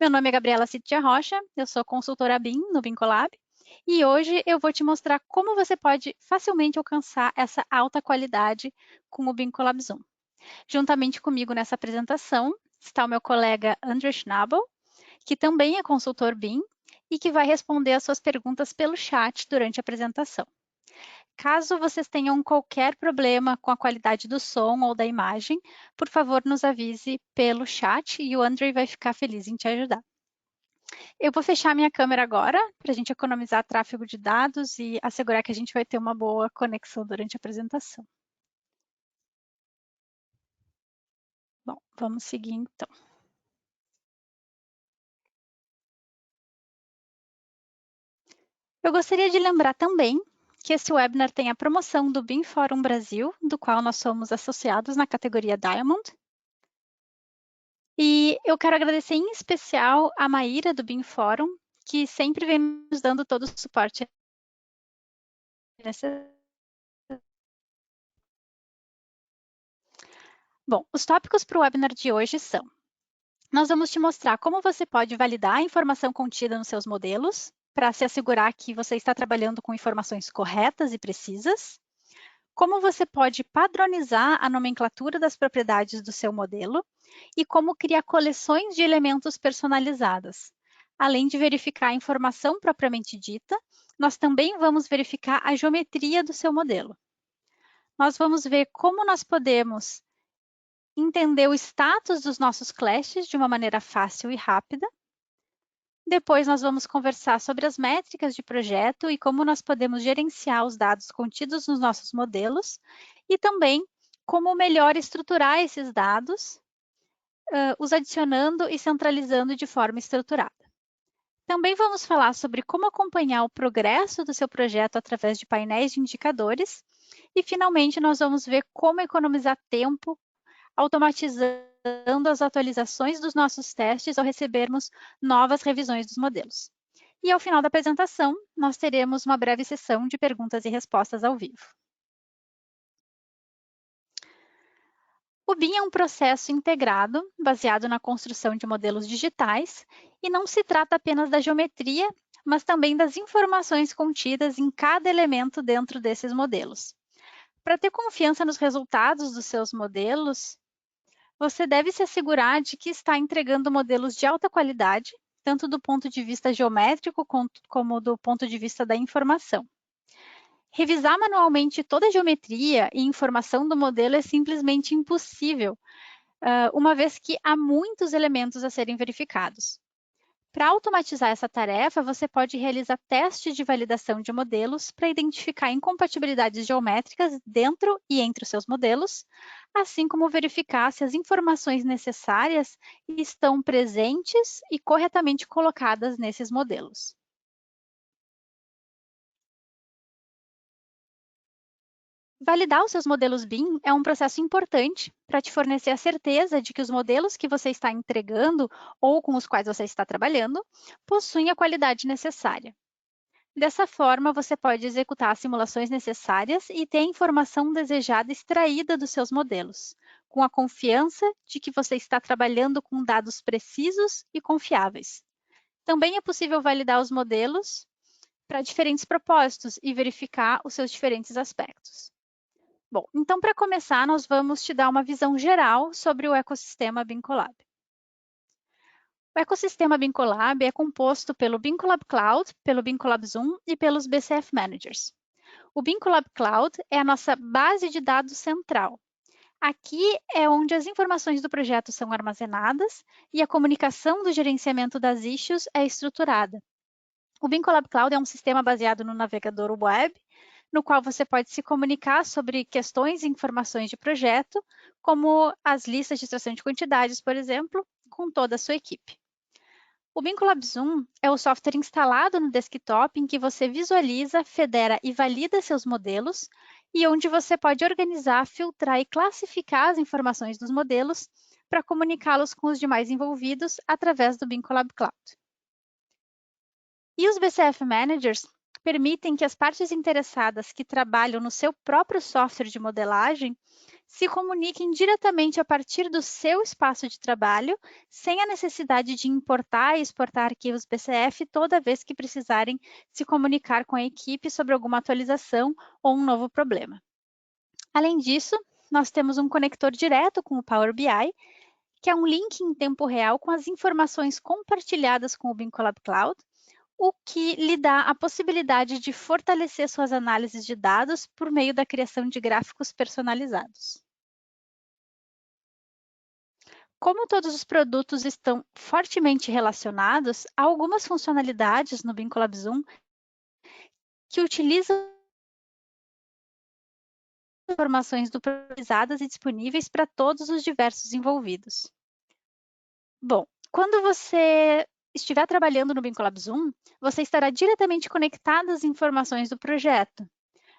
Meu nome é Gabriela Citia Rocha, eu sou consultora BIM no Vincolab e hoje eu vou te mostrar como você pode facilmente alcançar essa alta qualidade com o Vincolab Zoom. Juntamente comigo nessa apresentação está o meu colega André Schnabel, que também é consultor BIM e que vai responder as suas perguntas pelo chat durante a apresentação. Caso vocês tenham qualquer problema com a qualidade do som ou da imagem, por favor, nos avise pelo chat e o André vai ficar feliz em te ajudar. Eu vou fechar minha câmera agora, para a gente economizar tráfego de dados e assegurar que a gente vai ter uma boa conexão durante a apresentação. Bom, vamos seguir então. Eu gostaria de lembrar também que esse webinar tem a promoção do BIM Forum Brasil, do qual nós somos associados na categoria Diamond. E eu quero agradecer em especial a Maíra do BIM Forum, que sempre vem nos dando todo o suporte necessário. Bom, os tópicos para o webinar de hoje são: nós vamos te mostrar como você pode validar a informação contida nos seus modelos, para se assegurar que você está trabalhando com informações corretas e precisas. Como você pode padronizar a nomenclatura das propriedades do seu modelo e como criar coleções de elementos personalizadas. Além de verificar a informação propriamente dita, nós também vamos verificar a geometria do seu modelo. Nós vamos ver como nós podemos entender o status dos nossos clashes de uma maneira fácil e rápida. Depois nós vamos conversar sobre as métricas de projeto e como nós podemos gerenciar os dados contidos nos nossos modelos e também como melhor estruturar esses dados, os adicionando e centralizando de forma estruturada. Também vamos falar sobre como acompanhar o progresso do seu projeto através de painéis de indicadores e, finalmente, nós vamos ver como economizar tempo automatizando as atualizações dos nossos testes ao recebermos novas revisões dos modelos. E ao final da apresentação, nós teremos uma breve sessão de perguntas e respostas ao vivo. O BIM é um processo integrado, baseado na construção de modelos digitais, e não se trata apenas da geometria, mas também das informações contidas em cada elemento dentro desses modelos. Para ter confiança nos resultados dos seus modelos, você deve se assegurar de que está entregando modelos de alta qualidade, tanto do ponto de vista geométrico como do ponto de vista da informação. Revisar manualmente toda a geometria e informação do modelo é simplesmente impossível, uma vez que há muitos elementos a serem verificados. Para automatizar essa tarefa, você pode realizar testes de validação de modelos para identificar incompatibilidades geométricas dentro e entre os seus modelos, assim como verificar se as informações necessárias estão presentes e corretamente colocadas nesses modelos. Validar os seus modelos BIM é um processo importante para te fornecer a certeza de que os modelos que você está entregando ou com os quais você está trabalhando possuem a qualidade necessária. Dessa forma, você pode executar as simulações necessárias e ter a informação desejada extraída dos seus modelos, com a confiança de que você está trabalhando com dados precisos e confiáveis. Também é possível validar os modelos para diferentes propósitos e verificar os seus diferentes aspectos. Bom, então para começar, nós vamos te dar uma visão geral sobre o ecossistema Vincolab. O ecossistema Vincolab é composto pelo Vincolab Cloud, pelo Vincolab Zoom e pelos BCF Managers. O Vincolab Cloud é a nossa base de dados central. Aqui é onde as informações do projeto são armazenadas e a comunicação do gerenciamento das issues é estruturada. O Vincolab Cloud é um sistema baseado no navegador web, no qual você pode se comunicar sobre questões e informações de projeto, como as listas de extração de quantidades, por exemplo, com toda a sua equipe. O Vincolab Zoom é o software instalado no desktop em que você visualiza, federa e valida seus modelos e onde você pode organizar, filtrar e classificar as informações dos modelos para comunicá-los com os demais envolvidos através do Vincolab Cloud. E os BCF Managers permitem que as partes interessadas que trabalham no seu próprio software de modelagem se comuniquem diretamente a partir do seu espaço de trabalho, sem a necessidade de importar e exportar arquivos BCF toda vez que precisarem se comunicar com a equipe sobre alguma atualização ou um novo problema. Além disso, nós temos um conector direto com o Power BI, que é um link em tempo real com as informações compartilhadas com o Bing Collab Cloud, o que lhe dá a possibilidade de fortalecer suas análises de dados por meio da criação de gráficos personalizados. Como todos os produtos estão fortemente relacionados, há algumas funcionalidades no Bing Collab Zoom que utilizam informações atualizadas e disponíveis para todos os diversos envolvidos. Bom, quando você estiver trabalhando no Bing Collab Zoom, você estará diretamente conectado às informações do projeto.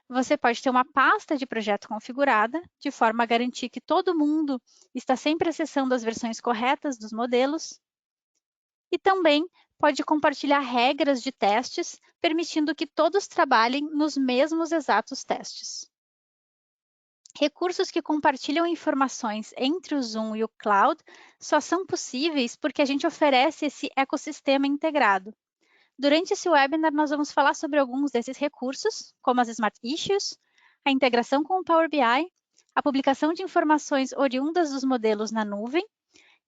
Você pode ter uma pasta de projeto configurada, de forma a garantir que todo mundo está sempre acessando as versões corretas dos modelos. E também pode compartilhar regras de testes, permitindo que todos trabalhem nos mesmos exatos testes. Recursos que compartilham informações entre o Zoom e o Cloud só são possíveis porque a gente oferece esse ecossistema integrado. Durante esse webinar, nós vamos falar sobre alguns desses recursos, como as Smart Issues, a integração com o Power BI, a publicação de informações oriundas dos modelos na nuvem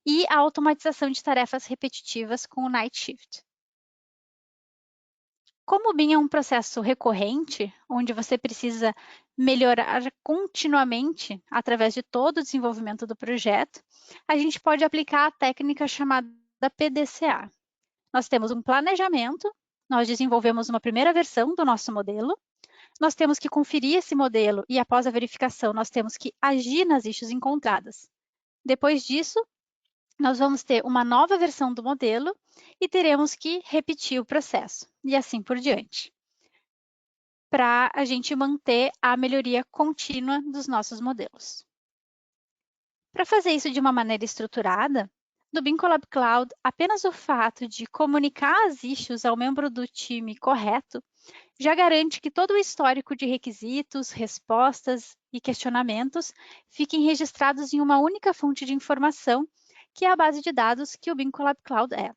e a automatização de tarefas repetitivas com o Night Shift. Como o BIM é um processo recorrente, onde você precisa melhorar continuamente através de todo o desenvolvimento do projeto, a gente pode aplicar a técnica chamada PDCA. Nós temos um planejamento, nós desenvolvemos uma primeira versão do nosso modelo, nós temos que conferir esse modelo e, após a verificação, nós temos que agir nas issues encontradas. Depois disso, nós vamos ter uma nova versão do modelo e teremos que repetir o processo, e assim por diante, para a gente manter a melhoria contínua dos nossos modelos. Para fazer isso de uma maneira estruturada, no Bing Collab Cloud, apenas o fato de comunicar as issues ao membro do time correto já garante que todo o histórico de requisitos, respostas e questionamentos fiquem registrados em uma única fonte de informação, que é a base de dados que o Bing Collab Cloud é.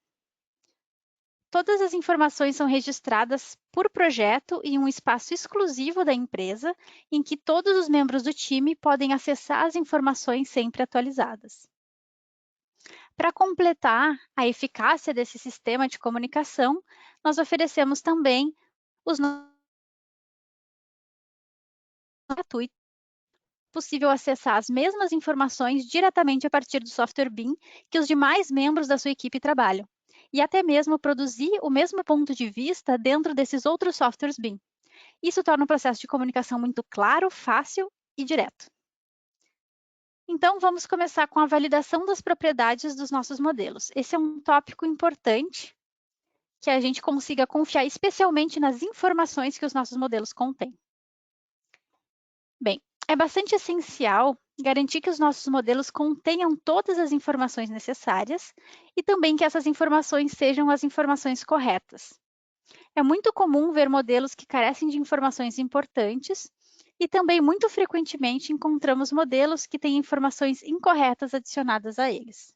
Todas as informações são registradas por projeto em um espaço exclusivo da empresa, em que todos os membros do time podem acessar as informações sempre atualizadas. Para completar a eficácia desse sistema de comunicação, nós oferecemos também os gratuitos. É possível acessar as mesmas informações diretamente a partir do software BIM que os demais membros da sua equipe trabalham, e até mesmo produzir o mesmo ponto de vista dentro desses outros softwares BIM. Isso torna o processo de comunicação muito claro, fácil e direto. Então, vamos começar com a validação das propriedades dos nossos modelos. Esse é um tópico importante que a gente consiga confiar especialmente nas informações que os nossos modelos contêm. Bem, é bastante essencial garantir que os nossos modelos contenham todas as informações necessárias e também que essas informações sejam as informações corretas. É muito comum ver modelos que carecem de informações importantes e também muito frequentemente encontramos modelos que têm informações incorretas adicionadas a eles.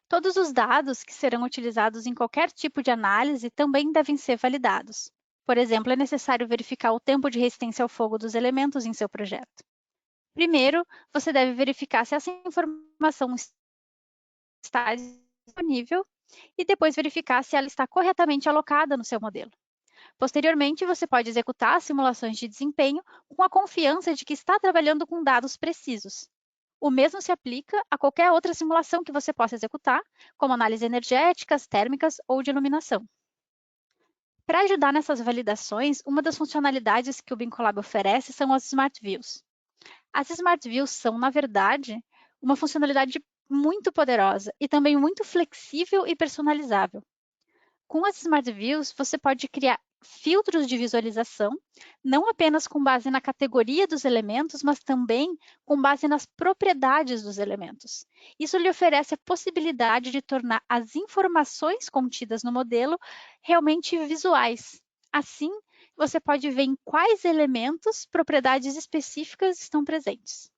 Todos os dados que serão utilizados em qualquer tipo de análise também devem ser validados. Por exemplo, é necessário verificar o tempo de resistência ao fogo dos elementos em seu projeto. Primeiro, você deve verificar se essa informação está disponível e depois verificar se ela está corretamente alocada no seu modelo. Posteriormente, você pode executar simulações de desempenho com a confiança de que está trabalhando com dados precisos. O mesmo se aplica a qualquer outra simulação que você possa executar, como análises energéticas, térmicas ou de iluminação. Para ajudar nessas validações, uma das funcionalidades que o Bing Collab oferece são as Smart Views. As Smart Views são, na verdade, uma funcionalidade muito poderosa e também muito flexível e personalizável. Com as Smart Views, você pode criar filtros de visualização, não apenas com base na categoria dos elementos, mas também com base nas propriedades dos elementos. Isso lhe oferece a possibilidade de tornar as informações contidas no modelo realmente visuais, Assim, você pode ver em quais elementos propriedades específicas estão presentes.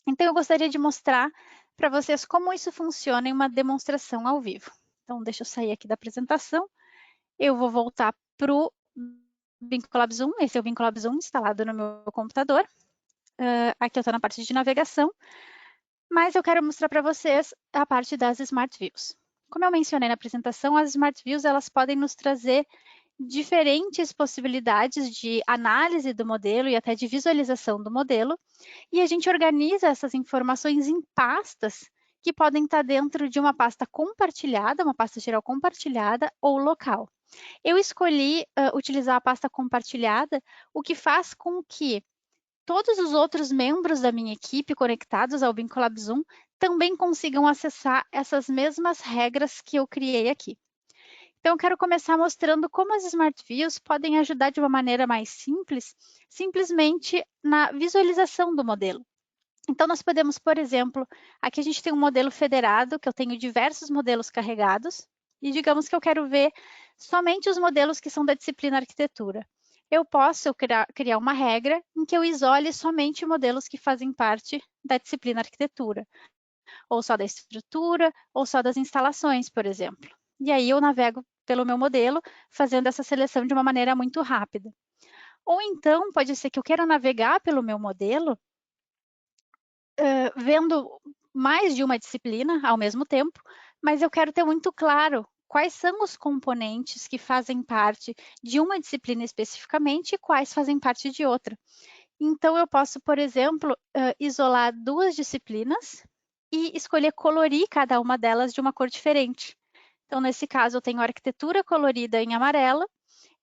Então, eu gostaria de mostrar para vocês como isso funciona em uma demonstração ao vivo. Então, deixa eu sair aqui da apresentação. Eu vou voltar para o Vinculab Zoom. Esse é o Vinculab Zoom instalado no meu computador. Aqui eu estou na parte de navegação. Mas eu quero mostrar para vocês a parte das Smart Views. Como eu mencionei na apresentação, as Smart Views elas podem nos trazer diferentes possibilidades de análise do modelo e até de visualização do modelo, e a gente organiza essas informações em pastas que podem estar dentro de uma pasta compartilhada, uma pasta geral compartilhada ou local. Eu escolhi utilizar a pasta compartilhada, o que faz com que todos os outros membros da minha equipe conectados ao Vinculab Zoom também consigam acessar essas mesmas regras que eu criei aqui. Então, eu quero começar mostrando como as Smart Views podem ajudar de uma maneira mais simples, simplesmente na visualização do modelo. Então, nós podemos, por exemplo, aqui a gente tem um modelo federado, que eu tenho diversos modelos carregados, e digamos que eu quero ver somente os modelos que são da disciplina arquitetura. Eu posso criar uma regra em que eu isole somente modelos que fazem parte da disciplina arquitetura, ou só da estrutura, ou só das instalações, por exemplo. E aí eu navego pelo meu modelo, fazendo essa seleção de uma maneira muito rápida. Ou então, pode ser que eu queira navegar pelo meu modelo, vendo mais de uma disciplina ao mesmo tempo, mas eu quero ter muito claro quais são os componentes que fazem parte de uma disciplina especificamente e quais fazem parte de outra. Então, eu posso, por exemplo, isolar duas disciplinas e escolher colorir cada uma delas de uma cor diferente. Então, nesse caso, eu tenho a arquitetura colorida em amarelo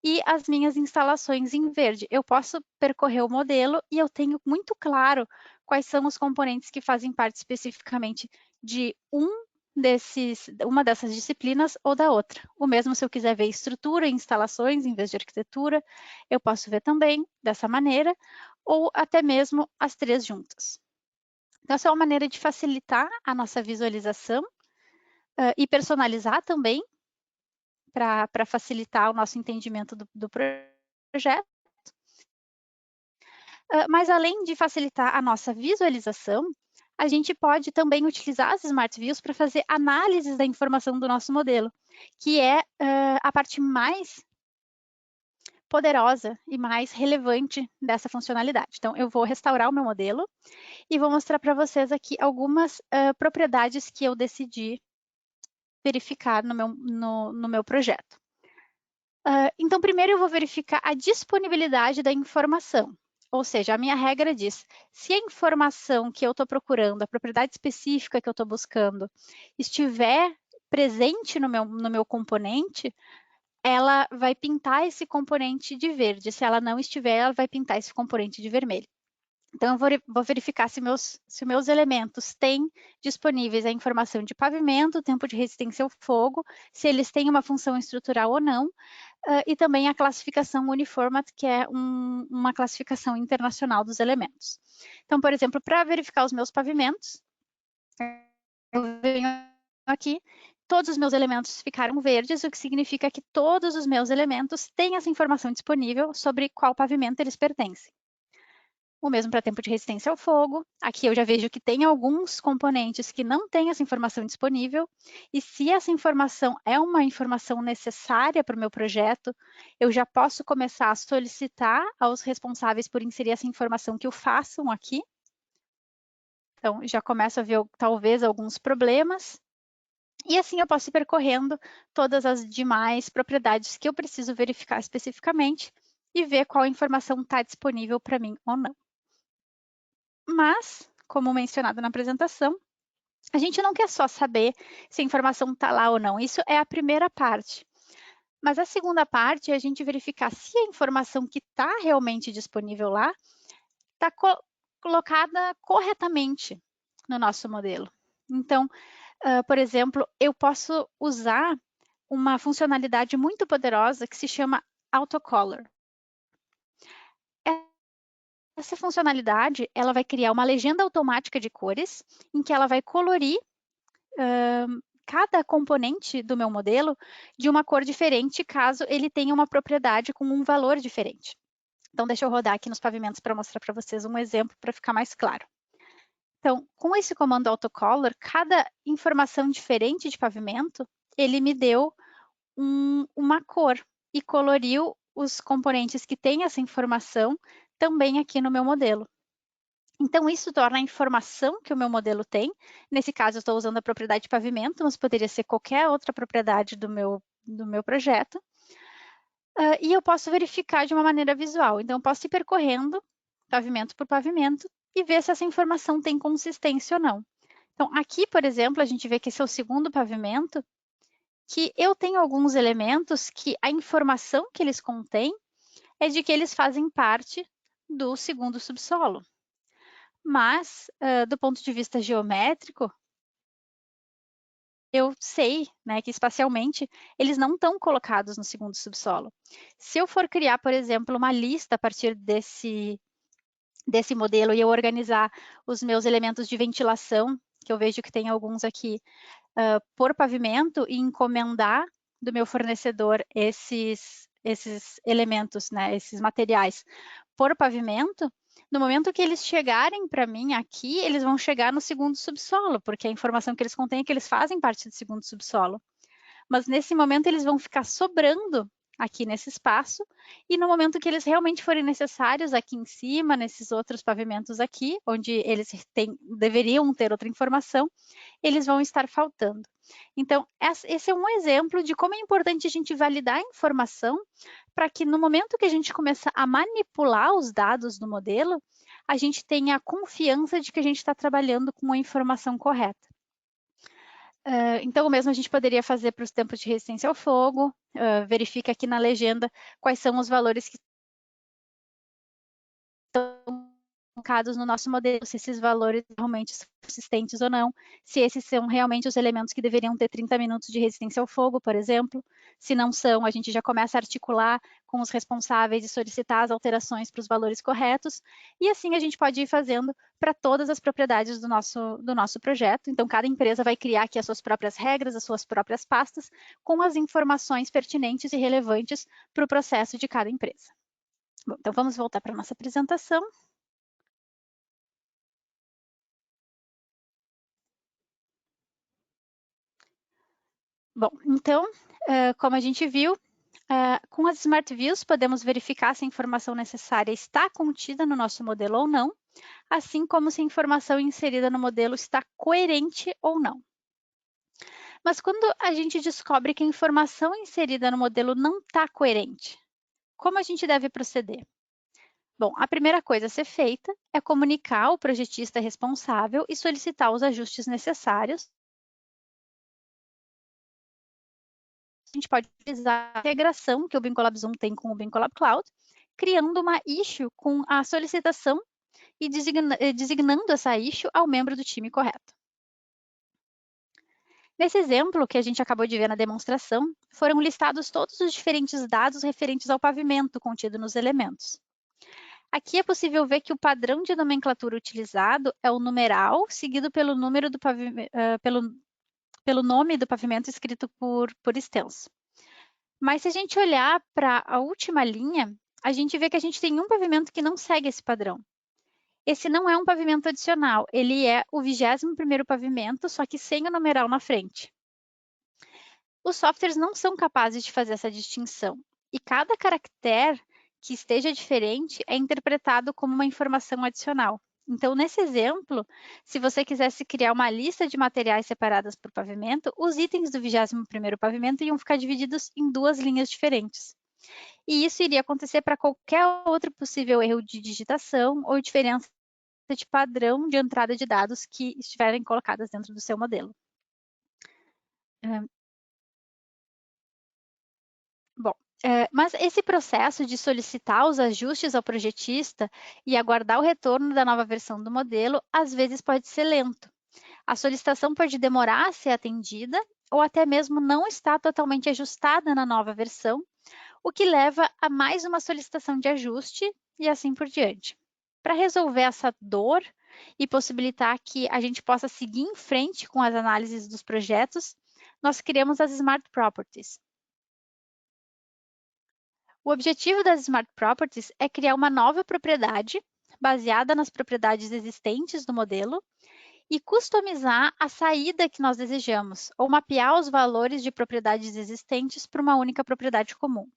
e as minhas instalações em verde. Eu posso percorrer o modelo e eu tenho muito claro quais são os componentes que fazem parte especificamente de uma dessas disciplinas ou da outra. O mesmo se eu quiser ver estrutura e instalações em vez de arquitetura, eu posso ver também dessa maneira, ou até mesmo as três juntas. Então, essa é uma maneira de facilitar a nossa visualização e personalizar também, para facilitar o nosso entendimento do projeto. Mas além de facilitar a nossa visualização, a gente pode também utilizar as Smart Views para fazer análises da informação do nosso modelo, que é a parte mais poderosa e mais relevante dessa funcionalidade. Então, eu vou restaurar o meu modelo e vou mostrar para vocês aqui algumas propriedades que eu decidi verificar no meu projeto. Então, primeiro eu vou verificar a disponibilidade da informação. Ou seja, a minha regra diz, se a informação que eu estou procurando, a propriedade específica que eu estou buscando, estiver presente no meu componente, ela vai pintar esse componente de verde. Se ela não estiver, ela vai pintar esse componente de vermelho. Então, eu vou verificar se meus elementos têm disponíveis a informação de pavimento, tempo de resistência ao fogo, se eles têm uma função estrutural ou não, e também a classificação Uniformat, que é uma classificação internacional dos elementos. Então, por exemplo, para verificar os meus pavimentos, eu venho aqui, todos os meus elementos ficaram verdes, o que significa que todos os meus elementos têm essa informação disponível sobre qual pavimento eles pertencem. O mesmo para tempo de resistência ao fogo. Aqui eu já vejo que tem alguns componentes que não têm essa informação disponível. E se essa informação é uma informação necessária para o meu projeto, eu já posso começar a solicitar aos responsáveis por inserir essa informação que o façam aqui. Então, já começo a ver talvez alguns problemas. E assim eu posso ir percorrendo todas as demais propriedades que eu preciso verificar especificamente e ver qual informação está disponível para mim ou não. Mas, como mencionado na apresentação, a gente não quer só saber se a informação está lá ou não. Isso é a primeira parte. Mas a segunda parte é a gente verificar se a informação que está realmente disponível lá está colocada corretamente no nosso modelo. Então, por exemplo, eu posso usar uma funcionalidade muito poderosa que se chama Autocolor. Essa funcionalidade, ela vai criar uma legenda automática de cores, em que ela vai colorir cada componente do meu modelo de uma cor diferente, caso ele tenha uma propriedade com um valor diferente. Então, deixa eu rodar aqui nos pavimentos para mostrar para vocês um exemplo para ficar mais claro. Então, com esse comando autocolor, cada informação diferente de pavimento, ele me deu uma cor e coloriu os componentes que têm essa informação também aqui no meu modelo. Então, isso torna a informação que o meu modelo tem, nesse caso eu estou usando a propriedade de pavimento, mas poderia ser qualquer outra propriedade do meu projeto, e eu posso verificar de uma maneira visual. Então, eu posso ir percorrendo pavimento por pavimento e ver se essa informação tem consistência ou não. Então, aqui, por exemplo, a gente vê que esse é o segundo pavimento, que eu tenho alguns elementos que a informação que eles contêm é de que eles fazem parte do segundo subsolo. Mas, do ponto de vista geométrico, eu sei, né, que espacialmente eles não estão colocados no segundo subsolo. Se eu for criar, por exemplo, uma lista a partir desse modelo e eu organizar os meus elementos de ventilação, que eu vejo que tem alguns aqui, por pavimento e encomendar do meu fornecedor esses elementos, né, esses materiais por pavimento, no momento que eles chegarem para mim aqui, eles vão chegar no segundo subsolo, porque a informação que eles contêm é que eles fazem parte do segundo subsolo. Mas nesse momento eles vão ficar sobrando aqui nesse espaço, e no momento que eles realmente forem necessários aqui em cima, nesses outros pavimentos aqui, onde eles deveriam ter outra informação, eles vão estar faltando. Então, esse é um exemplo de como é importante a gente validar a informação para que no momento que a gente começa a manipular os dados do modelo, a gente tenha a confiança de que a gente está trabalhando com a informação correta. Então, o mesmo a gente poderia fazer para os tempos de resistência ao fogo, verifica aqui na legenda quais são os valores que estão colocados no nosso modelo, se esses valores realmente são consistentes ou não, se esses são realmente os elementos que deveriam ter 30 minutos de resistência ao fogo, por exemplo. Se não são, a gente já começa a articular com os responsáveis e solicitar as alterações para os valores corretos, e assim a gente pode ir fazendo para todas as propriedades do nosso projeto. Então, cada empresa vai criar aqui as suas próprias regras, as suas próprias pastas, com as informações pertinentes e relevantes para o processo de cada empresa. Bom, então vamos voltar para a nossa apresentação. Bom, então, como a gente viu, com as Smart Views podemos verificar se a informação necessária está contida no nosso modelo ou não, assim como se a informação inserida no modelo está coerente ou não. Mas quando a gente descobre que a informação inserida no modelo não está coerente, como a gente deve proceder? Bom, a primeira coisa a ser feita é comunicar ao projetista responsável e solicitar os ajustes necessários. A gente pode utilizar a integração que o Bincolab Zoom tem com o Bincolab Cloud, criando uma issue com a solicitação e designando essa issue ao membro do time correto. Nesse exemplo que a gente acabou de ver na demonstração, foram listados todos os diferentes dados referentes ao pavimento contido nos elementos. Aqui é possível ver que o padrão de nomenclatura utilizado é o numeral, seguido pelo número do pelo nome do pavimento escrito por extenso. Mas se a gente olhar para a última linha, a gente vê que a gente tem um pavimento que não segue esse padrão. Esse não é um pavimento adicional, ele é o 21º pavimento, só que sem o numeral na frente. Os softwares não são capazes de fazer essa distinção, e cada caractere que esteja diferente é interpretado como uma informação adicional. Então, nesse exemplo, se você quisesse criar uma lista de materiais separadas por pavimento, os itens do 21º pavimento iam ficar divididos em duas linhas diferentes. E isso iria acontecer para qualquer outro possível erro de digitação ou diferença de padrão de entrada de dados que estiverem colocadas dentro do seu modelo. Bom, mas esse processo de solicitar os ajustes ao projetista e aguardar o retorno da nova versão do modelo, às vezes pode ser lento. A solicitação pode demorar a ser atendida ou até mesmo não estar totalmente ajustada na nova versão, o que leva a mais uma solicitação de ajuste e assim por diante. Para resolver essa dor e possibilitar que a gente possa seguir em frente com as análises dos projetos, nós criamos as Smart Properties. O objetivo das Smart Properties é criar uma nova propriedade baseada nas propriedades existentes do modelo e customizar a saída que nós desejamos, ou mapear os valores de propriedades existentes para uma única propriedade comum.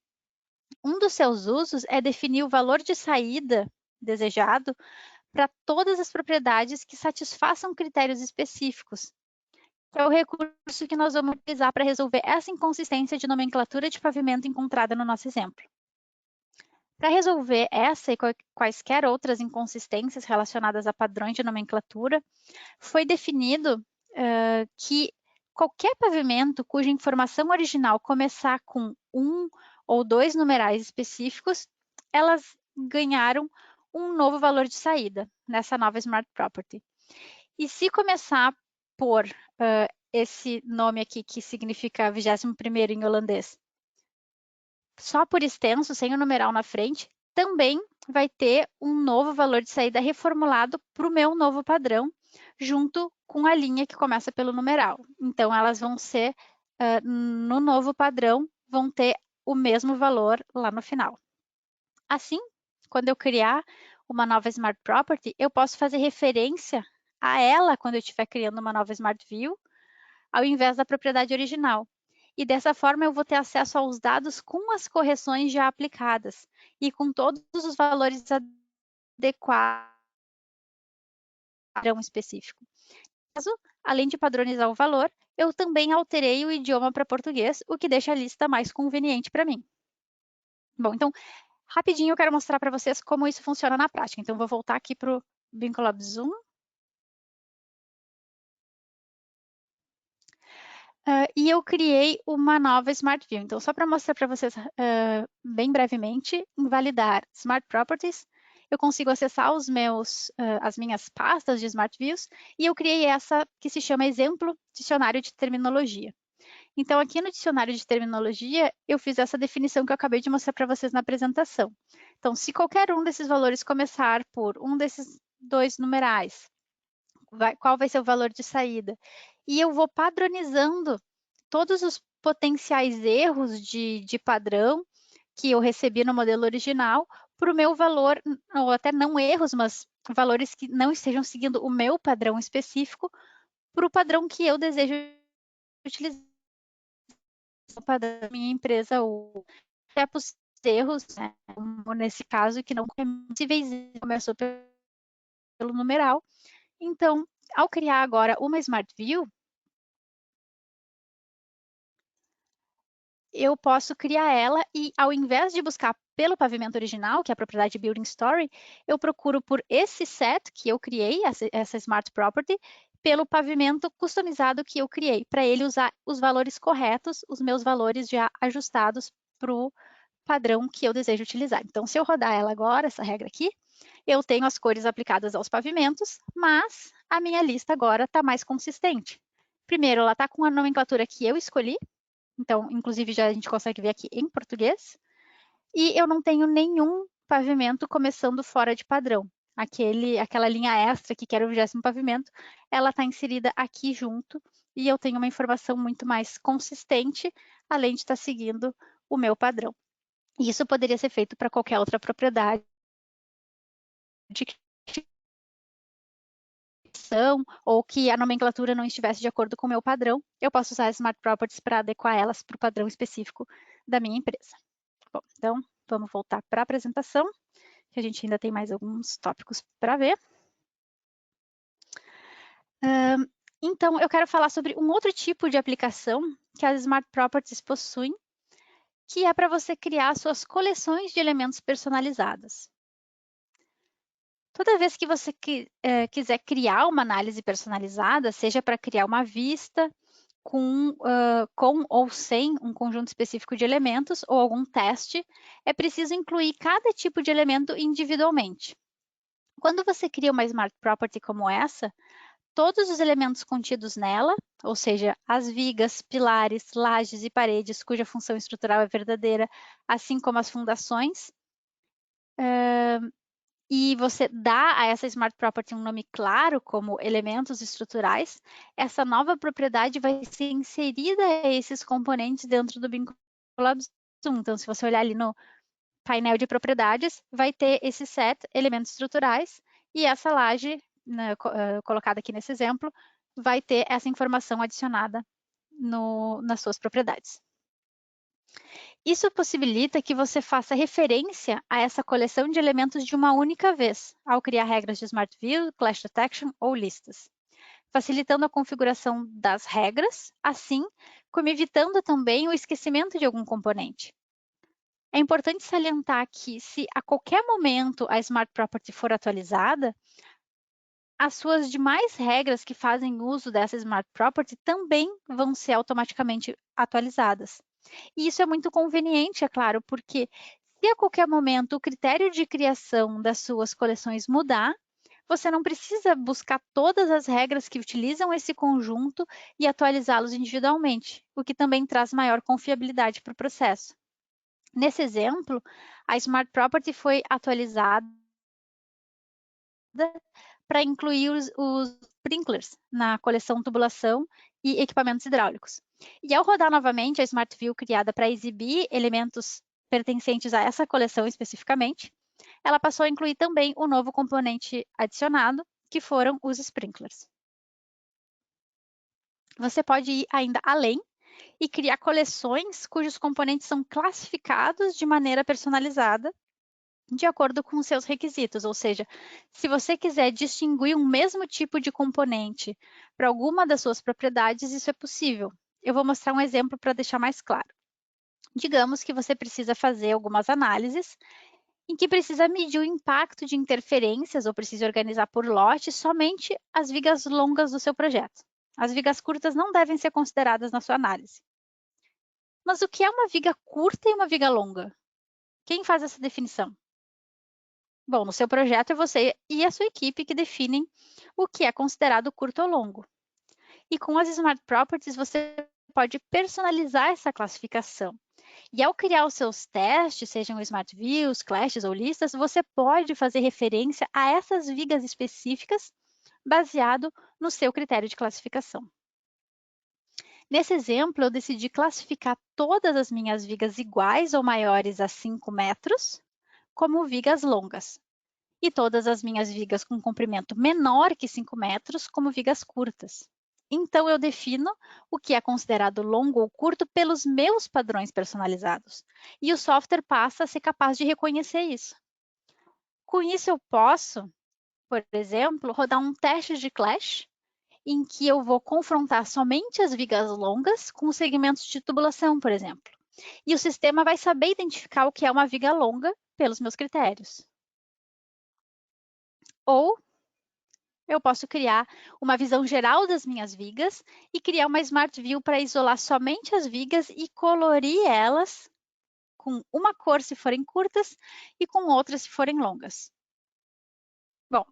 Um dos seus usos é definir o valor de saída desejado para todas as propriedades que satisfaçam critérios específicos, que é o recurso que nós vamos utilizar para resolver essa inconsistência de nomenclatura de pavimento encontrada no nosso exemplo. Para resolver essa e quaisquer outras inconsistências relacionadas a padrões de nomenclatura, foi definido que qualquer pavimento cuja informação original começar com 1 ou 2 numerais específicos, elas ganharam um novo valor de saída nessa nova Smart Property. E se começar por esse nome aqui, que significa 21º em holandês, só por extenso, sem o numeral na frente, também vai ter um novo valor de saída reformulado para o meu novo padrão, junto com a linha que começa pelo numeral. Então, elas vão ser, no novo padrão, vão ter o mesmo valor lá no final. Assim, quando eu criar uma nova Smart Property, eu posso fazer referência a ela quando eu estiver criando uma nova Smart View, ao invés da propriedade original. E dessa forma eu vou ter acesso aos dados com as correções já aplicadas e com todos os valores adequados ao padrão específico. Além de padronizar o valor, eu também alterei o idioma para português, o que deixa a lista mais conveniente para mim. Bom, então, rapidinho eu quero mostrar para vocês como isso funciona na prática. Então, vou voltar aqui para o Bincolab Zoom. E eu criei uma nova Smart View. Então, só para mostrar para vocês bem brevemente, em validar Smart Properties, eu consigo acessar as minhas pastas de Smart Views e eu criei essa que se chama Exemplo Dicionário de Terminologia. Então, aqui no Dicionário de Terminologia, eu fiz essa definição que eu acabei de mostrar para vocês na apresentação. Então, se qualquer um desses valores começar por um desses 2 numerais, qual vai ser o valor de saída? E eu vou padronizando todos os potenciais erros de padrão que eu recebi no modelo original para o meu valor, ou até não erros, mas valores que não estejam seguindo o meu padrão específico, para o padrão que eu desejo utilizar. O padrão da minha empresa, ou até possíveis erros, né? Como nesse caso, que não possíveis, começou pelo numeral. Então, ao criar agora uma Smart View, eu posso criar ela e, ao invés de buscar pelo pavimento original, que é a propriedade Building Story, eu procuro por esse set que eu criei, essa Smart Property, pelo pavimento customizado que eu criei, para ele usar os valores corretos, os meus valores já ajustados para o padrão que eu desejo utilizar. Então, se eu rodar ela agora, essa regra aqui, eu tenho as cores aplicadas aos pavimentos, mas a minha lista agora está mais consistente. Primeiro, ela está com a nomenclatura que eu escolhi, então, inclusive, já a gente consegue ver aqui em português. E eu não tenho nenhum pavimento começando fora de padrão. Aquela linha extra que era o 20º pavimento, ela está inserida aqui junto e eu tenho uma informação muito mais consistente, além de estar seguindo o meu padrão. E isso poderia ser feito para qualquer outra propriedade ou que a nomenclatura não estivesse de acordo com o meu padrão, eu posso usar as Smart Properties para adequar elas para o padrão específico da minha empresa. Bom, então, vamos voltar para a apresentação, que a gente ainda tem mais alguns tópicos para ver. Então, eu quero falar sobre um outro tipo de aplicação que as Smart Properties possuem, que é para você criar suas coleções de elementos personalizadas. Toda vez que você quiser criar uma análise personalizada, seja para criar uma vista com ou sem um conjunto específico de elementos ou algum teste, é preciso incluir cada tipo de elemento individualmente. Quando você cria uma Smart Property como essa, todos os elementos contidos nela, ou seja, as vigas, pilares, lajes e paredes cuja função estrutural é verdadeira, assim como as fundações, e você dá a essa Smart Property um nome claro, como elementos estruturais, essa nova propriedade vai ser inserida a esses componentes dentro do BIM Collab Zoom. Então, se você olhar ali no painel de propriedades, vai ter esse set, elementos estruturais, e essa laje, né, colocada aqui nesse exemplo, vai ter essa informação adicionada nas suas propriedades. Isso possibilita que você faça referência a essa coleção de elementos de uma única vez, ao criar regras de Smart View, Clash Detection ou listas, facilitando a configuração das regras, assim como evitando também o esquecimento de algum componente. É importante salientar que, se a qualquer momento a Smart Property for atualizada, as suas demais regras que fazem uso dessa Smart Property também vão ser automaticamente atualizadas. E isso é muito conveniente, é claro, porque se a qualquer momento o critério de criação das suas coleções mudar, você não precisa buscar todas as regras que utilizam esse conjunto e atualizá-los individualmente, o que também traz maior confiabilidade para o processo. Nesse exemplo, a Smart Property foi atualizada para incluir os sprinklers na coleção tubulação e equipamentos hidráulicos. E ao rodar novamente a Smart View criada para exibir elementos pertencentes a essa coleção especificamente, ela passou a incluir também o novo componente adicionado, que foram os sprinklers. Você pode ir ainda além e criar coleções cujos componentes são classificados de maneira personalizada de acordo com os seus requisitos, ou seja, se você quiser distinguir um mesmo tipo de componente para alguma das suas propriedades, isso é possível. Eu vou mostrar um exemplo para deixar mais claro. Digamos que você precisa fazer algumas análises em que precisa medir o impacto de interferências ou precisa organizar por lote somente as vigas longas do seu projeto. As vigas curtas não devem ser consideradas na sua análise. Mas o que é uma viga curta e uma viga longa? Quem faz essa definição? Bom, no seu projeto é você e a sua equipe que definem o que é considerado curto ou longo. E com as Smart Properties você pode personalizar essa classificação. E ao criar os seus testes, sejam Smart Views, Clashes ou listas, você pode fazer referência a essas vigas específicas baseado no seu critério de classificação. Nesse exemplo, eu decidi classificar todas as minhas vigas iguais ou maiores a 5 metros como vigas longas, e todas as minhas vigas com comprimento menor que 5 metros como vigas curtas. Então, eu defino o que é considerado longo ou curto pelos meus padrões personalizados, e o software passa a ser capaz de reconhecer isso. Com isso, eu posso, por exemplo, rodar um teste de Clash, em que eu vou confrontar somente as vigas longas com os segmentos de tubulação, por exemplo. E o sistema vai saber identificar o que é uma viga longa pelos meus critérios. Ou eu posso criar uma visão geral das minhas vigas e criar uma Smart View para isolar somente as vigas e colorir elas com uma cor se forem curtas e com outra se forem longas. Bom,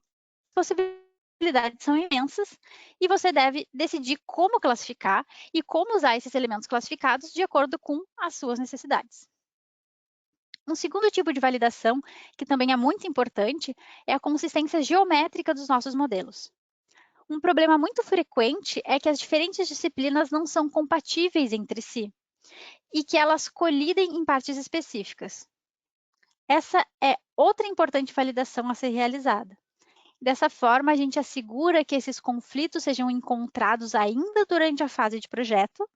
possibilidades são imensas e você deve decidir como classificar e como usar esses elementos classificados de acordo com as suas necessidades. Um segundo tipo de validação, que também é muito importante, é a consistência geométrica dos nossos modelos. Um problema muito frequente é que as diferentes disciplinas não são compatíveis entre si e que elas colidem em partes específicas. Essa é outra importante validação a ser realizada. Dessa forma, a gente assegura que esses conflitos sejam encontrados ainda durante a fase de projeto,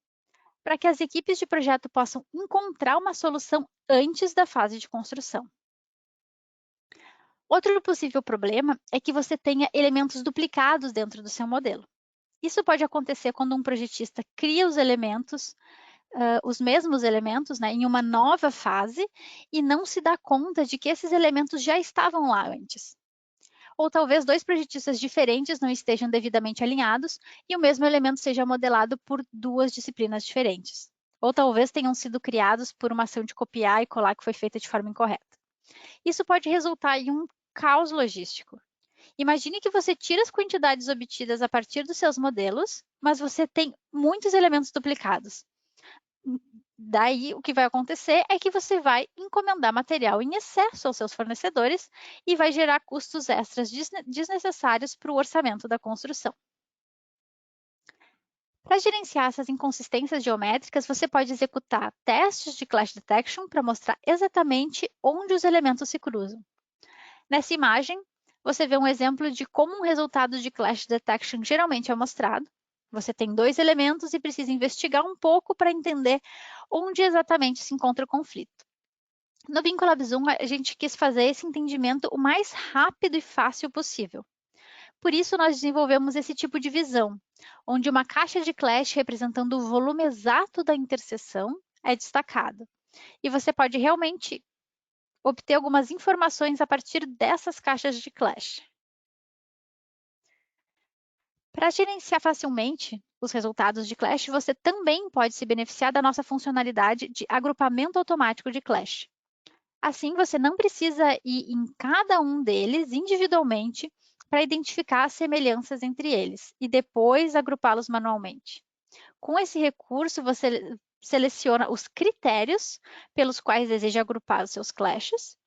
para que as equipes de projeto possam encontrar uma solução antes da fase de construção. Outro possível problema é que você tenha elementos duplicados dentro do seu modelo. Isso pode acontecer quando um projetista cria os elementos, os mesmos elementos, né, em uma nova fase e não se dá conta de que esses elementos já estavam lá antes. Ou talvez dois projetistas diferentes não estejam devidamente alinhados e o mesmo elemento seja modelado por duas disciplinas diferentes. Ou talvez tenham sido criados por uma ação de copiar e colar que foi feita de forma incorreta. Isso pode resultar em um caos logístico. Imagine que você tira as quantidades obtidas a partir dos seus modelos, mas você tem muitos elementos duplicados. Daí, o que vai acontecer é que você vai encomendar material em excesso aos seus fornecedores e vai gerar custos extras desnecessários para o orçamento da construção. Para gerenciar essas inconsistências geométricas, você pode executar testes de clash detection para mostrar exatamente onde os elementos se cruzam. Nessa imagem, você vê um exemplo de como um resultado de clash detection geralmente é mostrado. Você tem dois elementos e precisa investigar um pouco para entender onde exatamente se encontra o conflito. No Vincolab Zoom, a gente quis fazer esse entendimento o mais rápido e fácil possível. Por isso, nós desenvolvemos esse tipo de visão, onde uma caixa de clash representando o volume exato da interseção é destacada. E você pode realmente obter algumas informações a partir dessas caixas de clash. Para gerenciar facilmente os resultados de clash, você também pode se beneficiar da nossa funcionalidade de agrupamento automático de clash. Assim, você não precisa ir em cada um deles individualmente para identificar as semelhanças entre eles e depois agrupá-los manualmente. Com esse recurso, você seleciona os critérios pelos quais deseja agrupar os seus clashes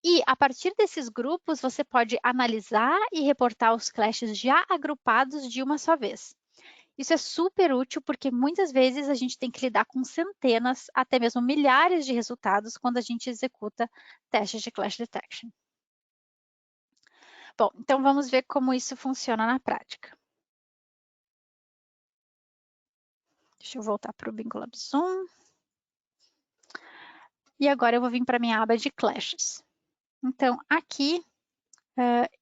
e, a partir desses grupos, você pode analisar e reportar os clashes já agrupados de uma só vez. Isso é super útil porque muitas vezes a gente tem que lidar com centenas, até mesmo milhares de resultados quando a gente executa testes de clash detection. Bom, então vamos ver como isso funciona na prática. Deixa eu voltar para o Vincolab Zoom. E agora eu vou vir para a minha aba de clashes. Então, aqui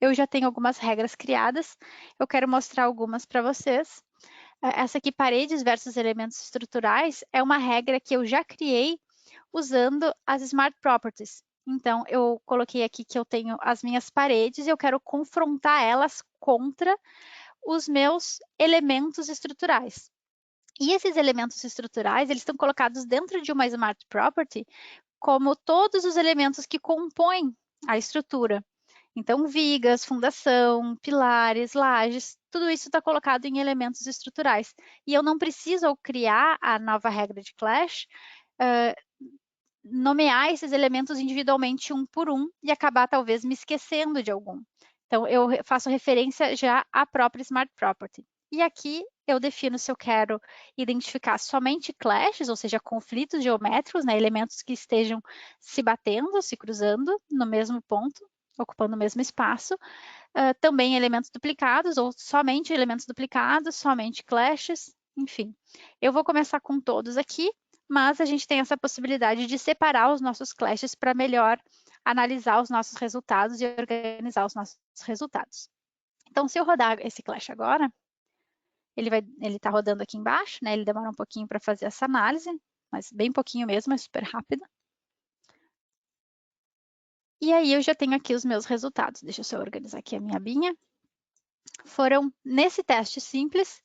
eu já tenho algumas regras criadas. Eu quero mostrar algumas para vocês. Essa aqui, paredes versus elementos estruturais, é uma regra que eu já criei usando as Smart Properties. Então, eu coloquei aqui que eu tenho as minhas paredes e eu quero confrontar elas contra os meus elementos estruturais. E esses elementos estruturais, eles estão colocados dentro de uma Smart Property como todos os elementos que compõem a estrutura. Então, vigas, fundação, pilares, lajes, tudo isso está colocado em elementos estruturais. E eu não preciso, ao criar a nova regra de Clash, nomear esses elementos individualmente um por um e acabar talvez me esquecendo de algum. Então, eu faço referência já à própria Smart Property. E aqui eu defino se eu quero identificar somente clashes, ou seja, conflitos geométricos, né, elementos que estejam se batendo, se cruzando no mesmo ponto, ocupando o mesmo espaço. Também elementos duplicados, ou somente elementos duplicados, somente clashes, enfim. Eu vou começar com todos aqui, mas a gente tem essa possibilidade de separar os nossos clashes para melhor analisar os nossos resultados e organizar os nossos resultados. Então, se eu rodar esse clash agora, ele está rodando aqui embaixo, né? Ele demora um pouquinho para fazer essa análise, mas bem pouquinho mesmo, é super rápido. E aí eu já tenho aqui os meus resultados. Deixa eu só organizar aqui a minha abinha. Foram, nesse teste simples,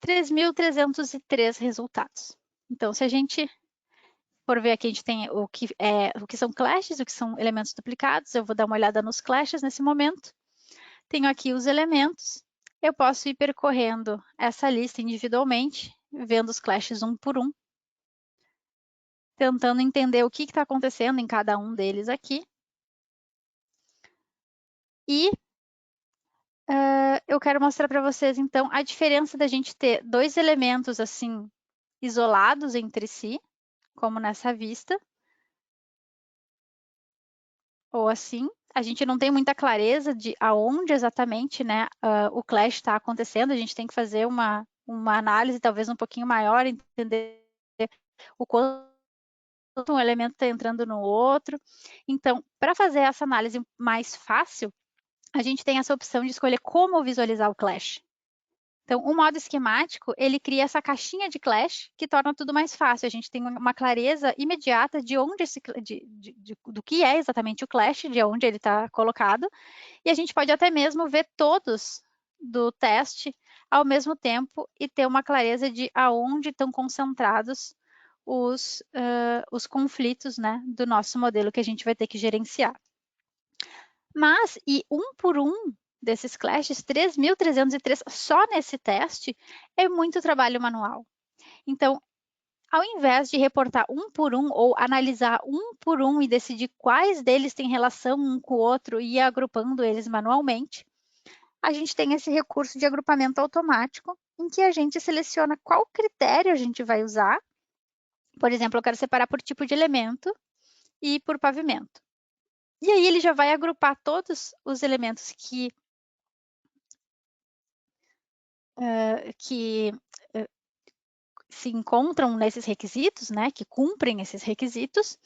3.303 resultados. Então, se a gente for ver aqui, a gente tem o que são clashes, o que são elementos duplicados. Eu vou dar uma olhada nos clashes nesse momento. Tenho aqui os elementos. Eu posso ir percorrendo essa lista individualmente, vendo os clashes um por um, tentando entender o que está acontecendo em cada um deles aqui. E eu quero mostrar para vocês, então, a diferença da gente ter dois elementos assim isolados entre si, como nessa vista, ou assim. A gente não tem muita clareza de aonde exatamente, né, o clash está acontecendo. A gente tem que fazer uma análise talvez um pouquinho maior, entender o quanto um elemento está entrando no outro. Então, para fazer essa análise mais fácil, a gente tem essa opção de escolher como visualizar o clash. Então, o modo esquemático, ele cria essa caixinha de clash que torna tudo mais fácil. A gente tem uma clareza imediata de onde do que é exatamente o clash, de onde ele está colocado. E a gente pode até mesmo ver todos do teste ao mesmo tempo e ter uma clareza de aonde estão concentrados os conflitos, né, do nosso modelo que a gente vai ter que gerenciar. Mas, e um por um desses clashes, 3.303 só nesse teste, é muito trabalho manual. Então, Ao invés de reportar um por um ou analisar um por um e decidir quais deles têm relação um com o outro e ir agrupando eles manualmente, a gente tem esse recurso de agrupamento automático, em que a gente seleciona qual critério a gente vai usar. Por exemplo, eu quero separar por tipo de elemento e por pavimento. E aí ele já vai agrupar todos os elementos que se encontram nesses requisitos, né, que cumprem esses requisitos,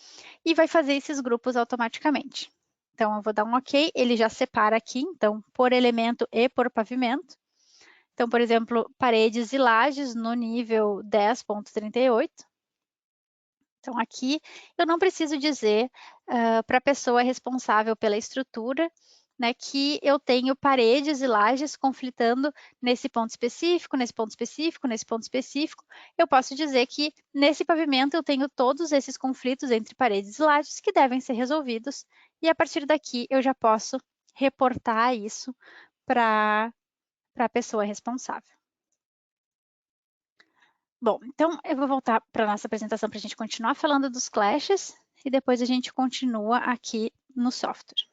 e vai fazer esses grupos automaticamente. Então, eu vou dar um OK, ele já separa aqui, então, por elemento e por pavimento. Então, por exemplo, paredes e lajes no nível 10.38. Então, aqui eu não preciso dizer para a pessoa responsável pela estrutura, né, que eu tenho paredes e lajes conflitando nesse ponto específico, nesse ponto específico, nesse ponto específico. Eu posso dizer que nesse pavimento eu tenho todos esses conflitos entre paredes e lajes que devem ser resolvidos, e a partir daqui eu já posso reportar isso para a pessoa responsável. Bom, então eu vou voltar para a nossa apresentação para a gente continuar falando dos clashes e depois a gente continua aqui no software.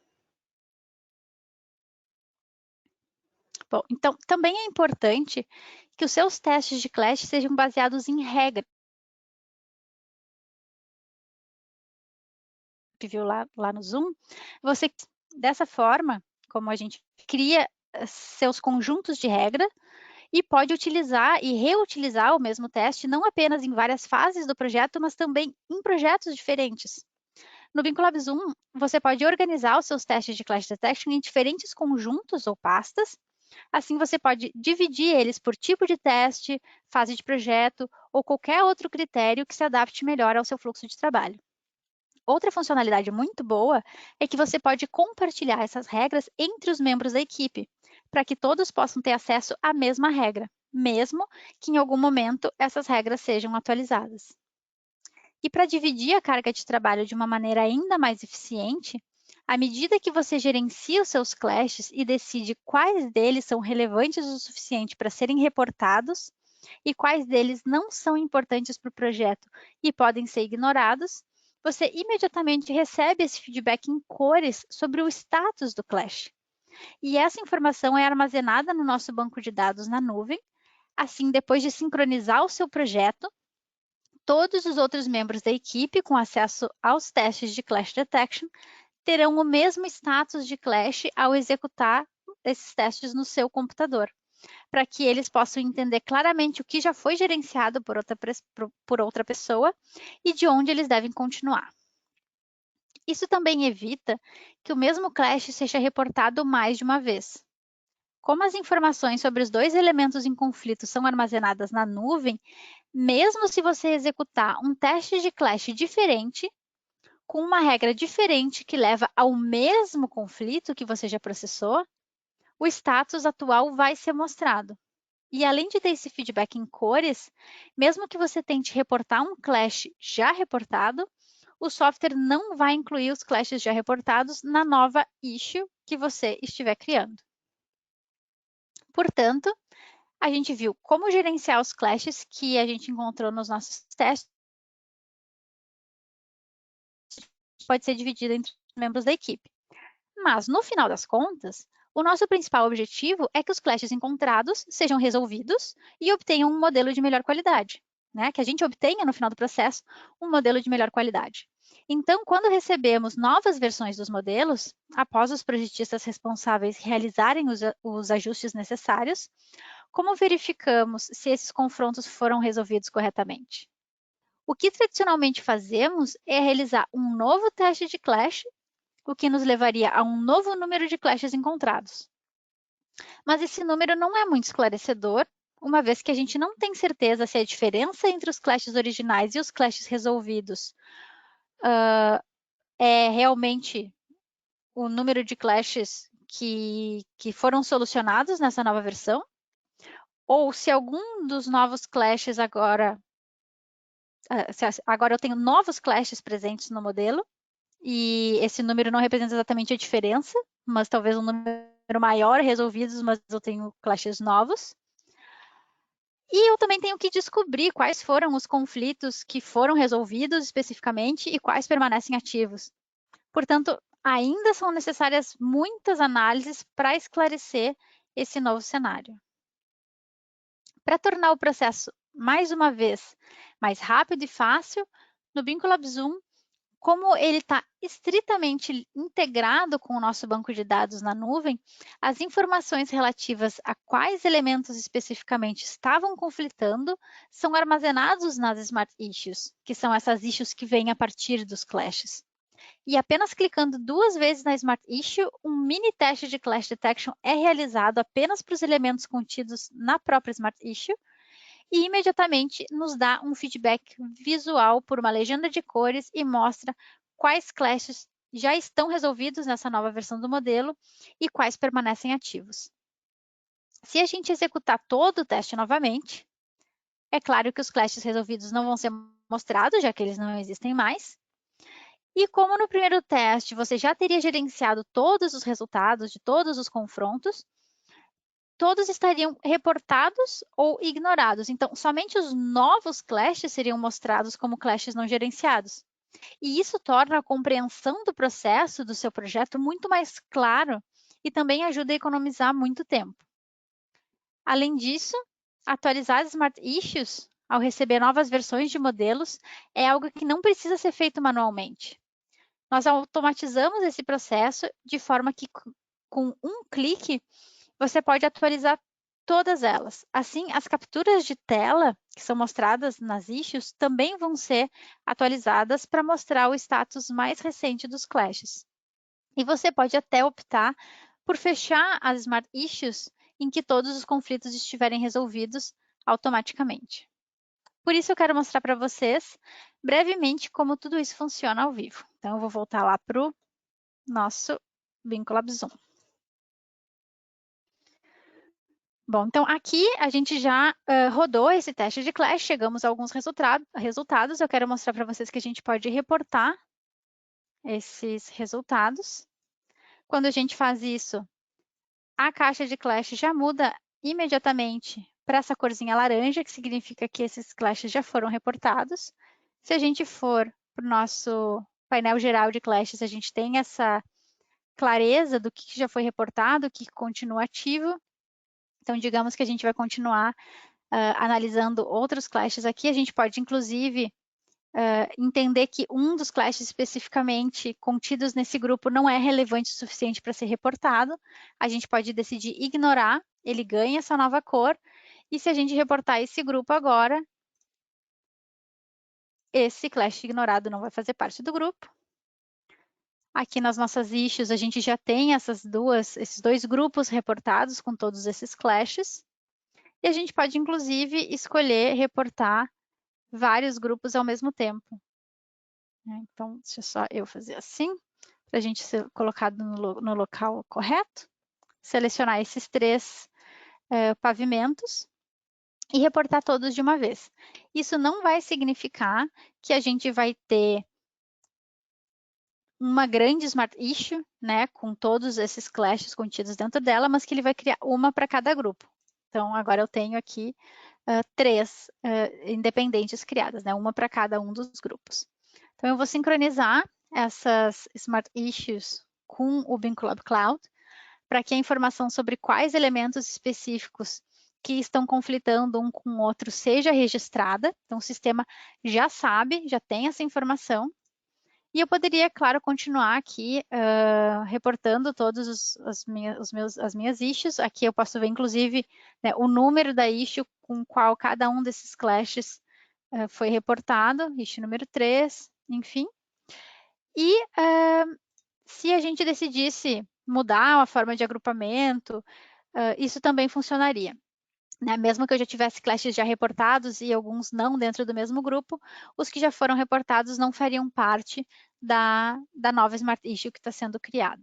Bom, então também é importante que os seus testes de clash sejam baseados em regras. Que viu lá no Zoom, você, dessa forma, como a gente cria seus conjuntos de regra, e pode utilizar e reutilizar o mesmo teste, não apenas em várias fases do projeto, mas também em projetos diferentes. No Vinculab Zoom, você pode organizar os seus testes de Clash Detection em diferentes conjuntos ou pastas. Assim, você pode dividir eles por tipo de teste, fase de projeto ou qualquer outro critério que se adapte melhor ao seu fluxo de trabalho. Outra funcionalidade muito boa é que você pode compartilhar essas regras entre os membros da equipe, para que todos possam ter acesso à mesma regra, mesmo que em algum momento essas regras sejam atualizadas. E para dividir a carga de trabalho de uma maneira ainda mais eficiente, à medida que você gerencia os seus clashes e decide quais deles são relevantes o suficiente para serem reportados e quais deles não são importantes para o projeto e podem ser ignorados, você imediatamente recebe esse feedback em cores sobre o status do clash. E essa informação é armazenada no nosso banco de dados na nuvem. Assim, depois de sincronizar o seu projeto, todos os outros membros da equipe com acesso aos testes de Clash Detection terão o mesmo status de Clash ao executar esses testes no seu computador, para que eles possam entender claramente o que já foi gerenciado por outra pessoa e de onde eles devem continuar. Isso também evita que o mesmo clash seja reportado mais de uma vez. Como as informações sobre os dois elementos em conflito são armazenadas na nuvem, mesmo se você executar um teste de clash diferente, com uma regra diferente que leva ao mesmo conflito que você já processou, o status atual vai ser mostrado. E além de ter esse feedback em cores, mesmo que você tente reportar um clash já reportado, o software não vai incluir os clashes já reportados na nova issue que você estiver criando. Portanto, a gente viu como gerenciar os clashes que a gente encontrou nos nossos testes. Pode ser dividido entre os membros da equipe. Mas, no final das contas, o nosso principal objetivo é que os clashes encontrados sejam resolvidos e obtenham um modelo de melhor qualidade, né? Que a gente obtenha, no final do processo, um modelo de melhor qualidade. Então, quando recebemos novas versões dos modelos, após os projetistas responsáveis realizarem os ajustes necessários, como verificamos se esses confrontos foram resolvidos corretamente? O que tradicionalmente fazemos é realizar um novo teste de clash, o que nos levaria a um novo número de clashes encontrados. Mas esse número não é muito esclarecedor, uma vez que a gente não tem certeza se a diferença entre os clashes originais e os clashes resolvidos é realmente o número de clashes que foram solucionados nessa nova versão, ou se algum dos novos clashes agora eu tenho novos clashes presentes no modelo, e esse número não representa exatamente a diferença, mas talvez um número maior resolvidos, mas eu tenho clashes novos. E eu também tenho que descobrir quais foram os conflitos que foram resolvidos especificamente e quais permanecem ativos. Portanto, ainda são necessárias muitas análises para esclarecer esse novo cenário. Para tornar o processo, mais uma vez, mais rápido e fácil, no Bínculo Zoom, como ele está estritamente integrado com o nosso banco de dados na nuvem, as informações relativas a quais elementos especificamente estavam conflitando são armazenados nas Smart Issues, que são essas issues que vêm a partir dos clashes. E apenas clicando 2 vezes na Smart Issue, um mini teste de Clash Detection é realizado apenas para os elementos contidos na própria Smart Issue e imediatamente nos dá um feedback visual por uma legenda de cores e mostra quais clashes já estão resolvidos nessa nova versão do modelo e quais permanecem ativos. Se a gente executar todo o teste novamente, é claro que os clashes resolvidos não vão ser mostrados, já que eles não existem mais. E como no primeiro teste você já teria gerenciado todos os resultados de todos os confrontos, todos estariam reportados ou ignorados. Então, somente os novos clashes seriam mostrados como clashes não gerenciados. E isso torna a compreensão do processo do seu projeto muito mais claro e também ajuda a economizar muito tempo. Além disso, atualizar as Smart Issues ao receber novas versões de modelos é algo que não precisa ser feito manualmente. Nós automatizamos esse processo de forma que, com um clique, você pode atualizar todas elas. Assim, as capturas de tela que são mostradas nas issues também vão ser atualizadas para mostrar o status mais recente dos clashes. E você pode até optar por fechar as Smart Issues em que todos os conflitos estiverem resolvidos automaticamente. Por isso, eu quero mostrar para vocês brevemente como tudo isso funciona ao vivo. Então, eu vou voltar lá para o nosso Bínculo Zoom. Bom, então aqui a gente já rodou esse teste de Clash, chegamos a alguns resultados. Eu quero mostrar para vocês que a gente pode reportar esses resultados. Quando a gente faz isso, a caixa de Clash já muda imediatamente para essa corzinha laranja, que significa que esses clashes já foram reportados. Se a gente for para o nosso painel geral de clashes, a gente tem essa clareza do que já foi reportado, o que continua ativo. Então, digamos que a gente vai continuar analisando outros clashes aqui. A gente pode, inclusive, entender que um dos clashes especificamente contidos nesse grupo não é relevante o suficiente para ser reportado. A gente pode decidir ignorar, ele ganha essa nova cor. E se a gente reportar esse grupo agora, esse clash ignorado não vai fazer parte do grupo. Aqui nas nossas issues, a gente já tem esses 2 grupos reportados com todos esses clashes. E a gente pode, inclusive, escolher reportar vários grupos ao mesmo tempo. Então, deixa só eu fazer assim, para a gente ser colocado no local correto. Selecionar esses 3 pavimentos e reportar todos de uma vez. Isso não vai significar que a gente vai ter uma grande Smart Issue, né, com todos esses clashes contidos dentro dela, mas que ele vai criar uma para cada grupo. Então, agora eu tenho aqui 3 independentes criadas, né, uma para cada um dos grupos. Então, eu vou sincronizar essas Smart Issues com o Bínculo Cloud para que a informação sobre quais elementos específicos que estão conflitando um com o outro seja registrada. Então, o sistema já sabe, já tem essa informação. E eu poderia, claro, continuar aqui reportando todas as minhas issues. Aqui eu posso ver, inclusive, né, o número da issue com qual cada um desses clashes foi reportado, issue número 3, enfim. E se a gente decidisse mudar a forma de agrupamento, isso também funcionaria. Né? Mesmo que eu já tivesse clashes já reportados e alguns não dentro do mesmo grupo, os que já foram reportados não fariam parte da nova Smart Issue que está sendo criada.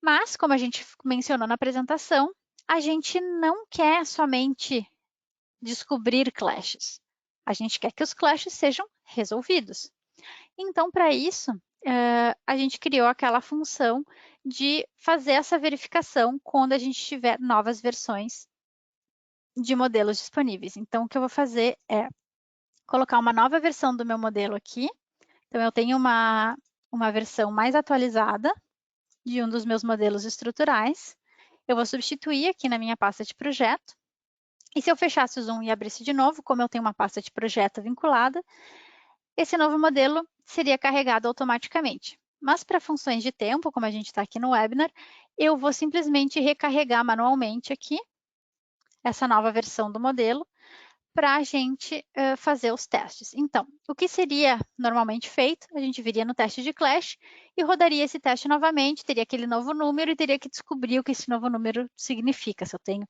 Mas, como a gente mencionou na apresentação, a gente não quer somente descobrir clashes. A gente quer que os clashes sejam resolvidos. Então, para isso, a gente criou aquela função de fazer essa verificação quando a gente tiver novas versões de modelos disponíveis. Então, o que eu vou fazer é colocar uma nova versão do meu modelo aqui. Então, eu tenho uma versão mais atualizada de um dos meus modelos estruturais. Eu vou substituir aqui na minha pasta de projeto. E se eu fechasse o Zoom e abrisse de novo, como eu tenho uma pasta de projeto vinculada, esse novo modelo seria carregado automaticamente. Mas para funções de tempo, como a gente está aqui no webinar, eu vou simplesmente recarregar manualmente aqui essa nova versão do modelo para a gente fazer os testes. Então, o que seria normalmente feito? A gente viria no teste de Clash e rodaria esse teste novamente, teria aquele novo número e teria que descobrir o que esse novo número significa. Se eu tenho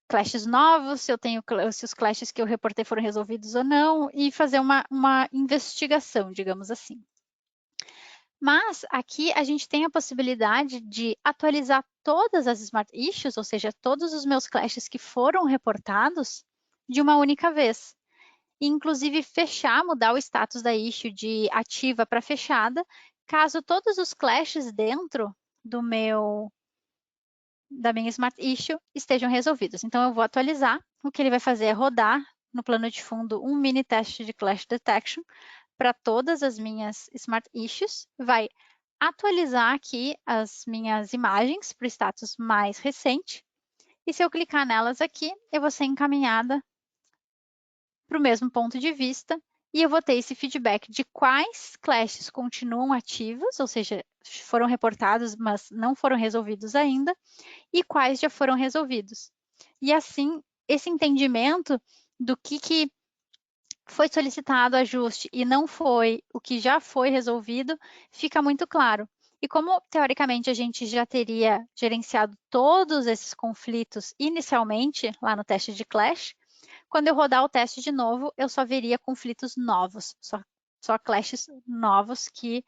clashes novos, se os clashes que eu reportei foram resolvidos ou não, e fazer uma investigação, digamos assim. Mas aqui a gente tem a possibilidade de atualizar todas as Smart Issues, ou seja, todos os meus clashes que foram reportados de uma única vez. E, inclusive, mudar o status da issue de ativa para fechada, caso todos os clashes dentro da minha Smart Issue estejam resolvidos. Então, eu vou atualizar. O que ele vai fazer é rodar no plano de fundo um mini teste de Clash Detection para todas as minhas Smart Issues. Vai atualizar aqui as minhas imagens para o status mais recente. E se eu clicar nelas aqui, eu vou ser encaminhada para o mesmo ponto de vista e eu vou ter esse feedback de quais clashes continuam ativos, ou seja, foram reportados, mas não foram resolvidos ainda, e quais já foram resolvidos. E assim, esse entendimento do que foi solicitado ajuste e não foi o que já foi resolvido, fica muito claro. E como, teoricamente, a gente já teria gerenciado todos esses conflitos inicialmente lá no teste de Clash, quando eu rodar o teste de novo, eu só veria conflitos novos, só clashes novos que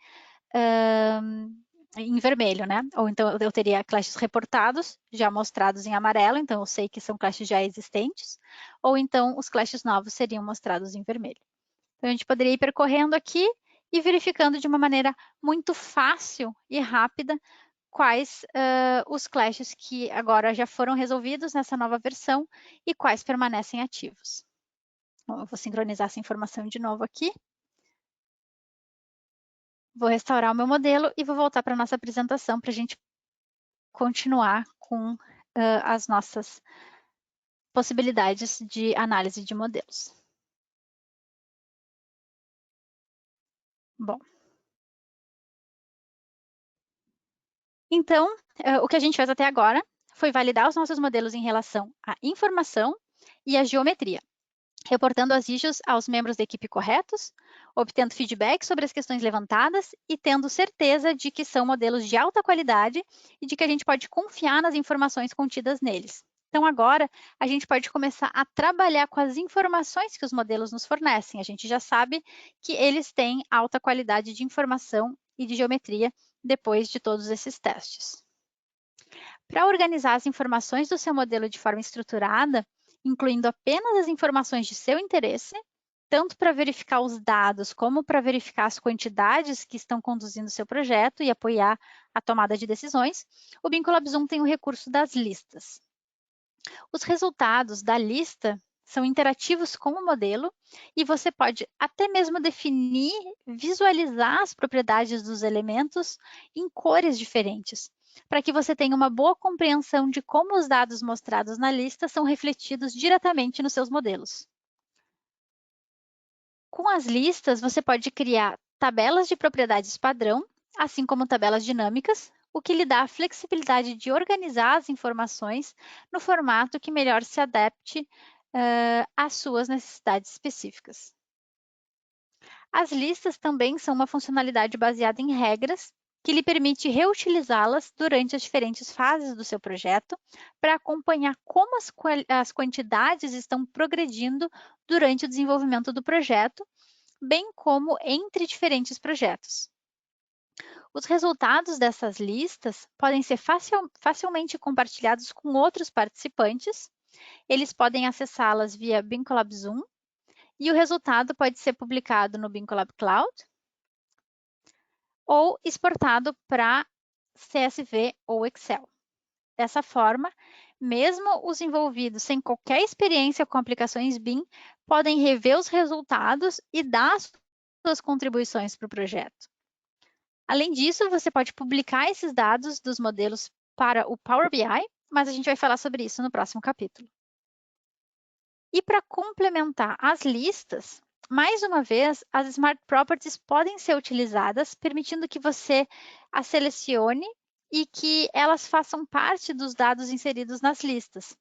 em vermelho, né? Ou então eu teria clashes reportados, já mostrados em amarelo, então eu sei que são clashes já existentes, ou então os clashes novos seriam mostrados em vermelho. Então a gente poderia ir percorrendo aqui e verificando de uma maneira muito fácil e rápida quais os clashes que agora já foram resolvidos nessa nova versão e quais permanecem ativos. Bom, eu vou sincronizar essa informação de novo aqui. Vou restaurar o meu modelo e vou voltar para a nossa apresentação para a gente continuar com as nossas possibilidades de análise de modelos. Bom. Então, o que a gente fez até agora foi validar os nossos modelos em relação à informação e à geometria, reportando as issues aos membros da equipe corretos, obtendo feedback sobre as questões levantadas e tendo certeza de que são modelos de alta qualidade e de que a gente pode confiar nas informações contidas neles. Então, agora, a gente pode começar a trabalhar com as informações que os modelos nos fornecem. A gente já sabe que eles têm alta qualidade de informação e de geometria depois de todos esses testes. Para organizar as informações do seu modelo de forma estruturada, incluindo apenas as informações de seu interesse, tanto para verificar os dados como para verificar as quantidades que estão conduzindo o seu projeto e apoiar a tomada de decisões, o Bincolab Zoom tem o recurso das listas. Os resultados da lista são interativos com o modelo e você pode até mesmo definir, visualizar as propriedades dos elementos em cores diferentes, para que você tenha uma boa compreensão de como os dados mostrados na lista são refletidos diretamente nos seus modelos. Com as listas, você pode criar tabelas de propriedades padrão, assim como tabelas dinâmicas, o que lhe dá a flexibilidade de organizar as informações no formato que melhor se adapte às suas necessidades específicas. As listas também são uma funcionalidade baseada em regras que lhe permite reutilizá-las durante as diferentes fases do seu projeto para acompanhar como as quantidades estão progredindo durante o desenvolvimento do projeto, bem como entre diferentes projetos. Os resultados dessas listas podem ser facilmente compartilhados com outros participantes. Eles podem acessá-las via Bincolab Zoom e o resultado pode ser publicado no Bincolab Cloud ou exportado para CSV ou Excel. Dessa forma, Mesmo os envolvidos sem qualquer experiência com aplicações BIM podem rever os resultados e dar suas contribuições para o projeto. Além disso, você pode publicar esses dados dos modelos para o Power BI, mas a gente vai falar sobre isso no próximo capítulo. E para complementar as listas, mais uma vez, as Smart Properties podem ser utilizadas, permitindo que você as selecione e que elas façam parte dos dados inseridos nas listas.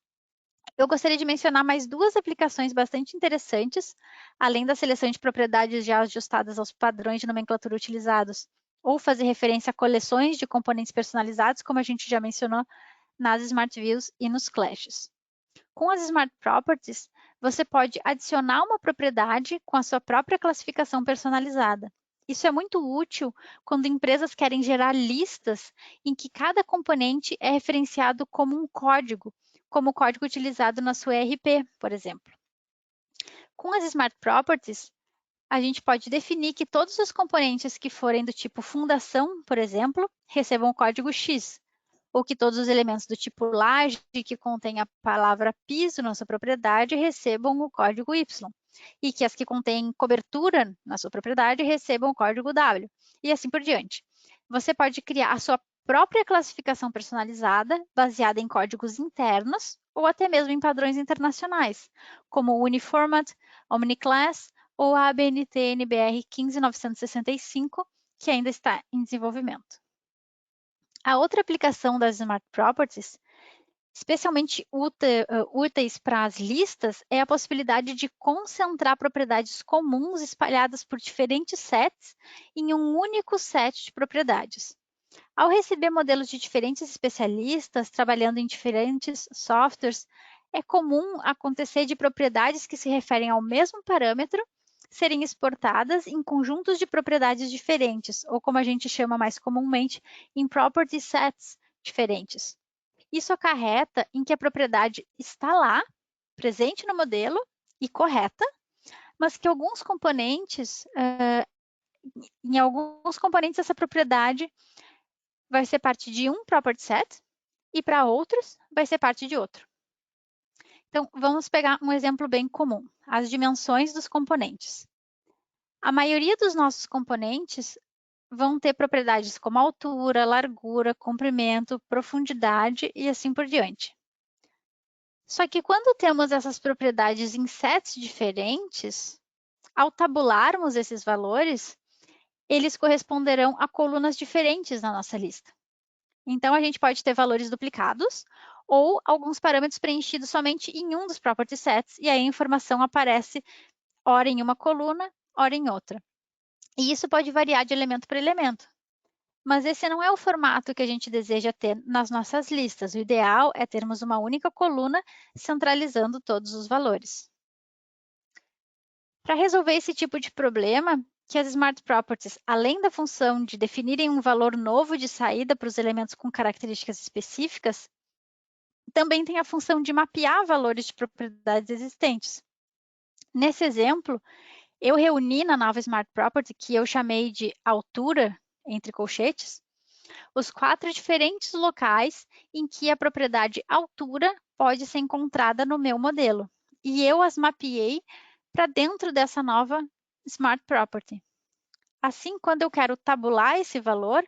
Eu gostaria de mencionar mais duas aplicações bastante interessantes, além da seleção de propriedades já ajustadas aos padrões de nomenclatura utilizados, ou fazer referência a coleções de componentes personalizados, como a gente já mencionou nas Smart Views e nos Clashes. Com as Smart Properties, você pode adicionar uma propriedade com a sua própria classificação personalizada. Isso é muito útil quando empresas querem gerar listas em que cada componente é referenciado como um código, como o código utilizado na sua ERP, por exemplo. Com as Smart Properties, a gente pode definir que todos os componentes que forem do tipo fundação, por exemplo, recebam o código X, ou que todos os elementos do tipo laje que contém a palavra piso na sua propriedade recebam o código Y, e que as que contêm cobertura na sua propriedade recebam o código W, e assim por diante. Você pode criar a sua própria classificação personalizada, baseada em códigos internos ou até mesmo em padrões internacionais, como o Uniformat, OmniClass ou a ABNT-NBR 15965, que ainda está em desenvolvimento. A outra aplicação das Smart Properties, especialmente úteis para as listas, é a possibilidade de concentrar propriedades comuns espalhadas por diferentes sets em um único set de propriedades. Ao receber modelos de diferentes especialistas trabalhando em diferentes softwares, é comum acontecer de propriedades que se referem ao mesmo parâmetro serem exportadas em conjuntos de propriedades diferentes, ou como a gente chama mais comumente, em property sets diferentes. Isso acarreta em que a propriedade está lá, presente no modelo e correta, mas que alguns componentes, em alguns componentes essa propriedade vai ser parte de um property set e para outros vai ser parte de outro. Então, vamos pegar um exemplo bem comum, as dimensões dos componentes. A maioria dos nossos componentes vão ter propriedades como altura, largura, comprimento, profundidade e assim por diante. Só que quando temos essas propriedades em sets diferentes, ao tabularmos esses valores, eles corresponderão a colunas diferentes na nossa lista. Então, a gente pode ter valores duplicados ou alguns parâmetros preenchidos somente em um dos property sets, e aí a informação aparece ora em uma coluna, ora em outra. E isso pode variar de elemento para elemento. Mas esse não é o formato que a gente deseja ter nas nossas listas. O ideal é termos uma única coluna centralizando todos os valores. Para resolver esse tipo de problema, que as Smart Properties, além da função de definirem um valor novo de saída para os elementos com características específicas, também tem a função de mapear valores de propriedades existentes. Nesse exemplo, eu reuni na nova Smart Property, que eu chamei de altura, entre colchetes, os 4 diferentes locais em que a propriedade altura pode ser encontrada no meu modelo. E eu as mapeei para dentro dessa nova Smart Property. Assim, quando eu quero tabular esse valor,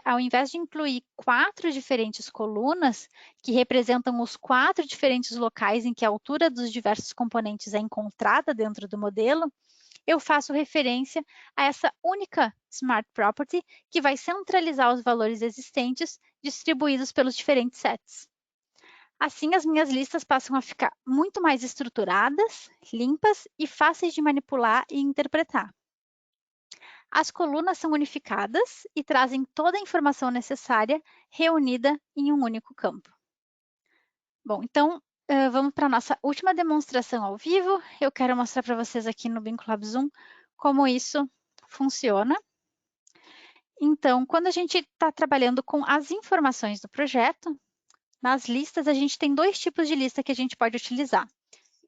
ao invés de incluir 4 diferentes colunas, que representam os 4 diferentes locais em que a altura dos diversos componentes é encontrada dentro do modelo, eu faço referência a essa única Smart Property que vai centralizar os valores existentes distribuídos pelos diferentes sets. Assim, as minhas listas passam a ficar muito mais estruturadas, limpas e fáceis de manipular e interpretar. As colunas são unificadas e trazem toda a informação necessária reunida em um único campo. Bom, então, vamos para a nossa última demonstração ao vivo. Eu quero mostrar para vocês aqui no Vinculab Zoom como isso funciona. Então, quando a gente está trabalhando com as informações do projeto, nas listas a gente tem 2 tipos de lista que a gente pode utilizar.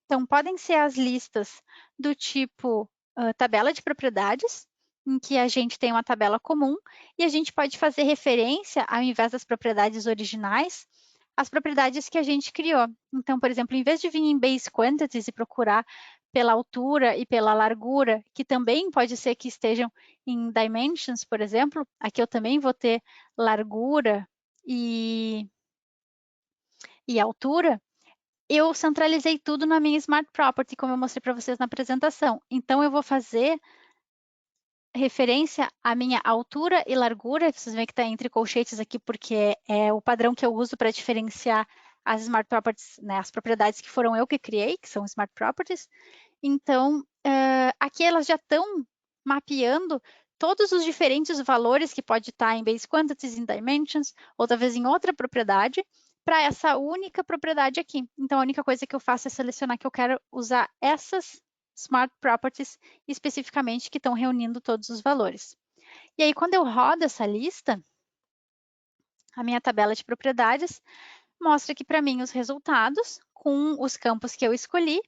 Então, podem ser as listas do tipo tabela de propriedades, em que a gente tem uma tabela comum e a gente pode fazer referência, ao invés das propriedades originais, as propriedades que a gente criou. Então, por exemplo, em vez de vir em Base Quantities e procurar pela altura e pela largura, que também pode ser que estejam em Dimensions, por exemplo, aqui eu também vou ter largura e altura, eu centralizei tudo na minha Smart Property, como eu mostrei para vocês na apresentação. Então, eu vou fazer referência à minha altura e largura, vocês veem que está entre colchetes aqui, porque é o padrão que eu uso para diferenciar as Smart Properties, né, as propriedades que foram eu que criei, que são Smart Properties. Então, aqui elas já estão mapeando todos os diferentes valores que pode estar em Base Quantities, em Dimensions, ou talvez em outra propriedade, para essa única propriedade aqui. Então, a única coisa que eu faço é selecionar que eu quero usar essas Smart Properties especificamente que estão reunindo todos os valores. E aí, quando eu rodo essa lista, a minha tabela de propriedades mostra aqui para mim os resultados com os campos que eu escolhi.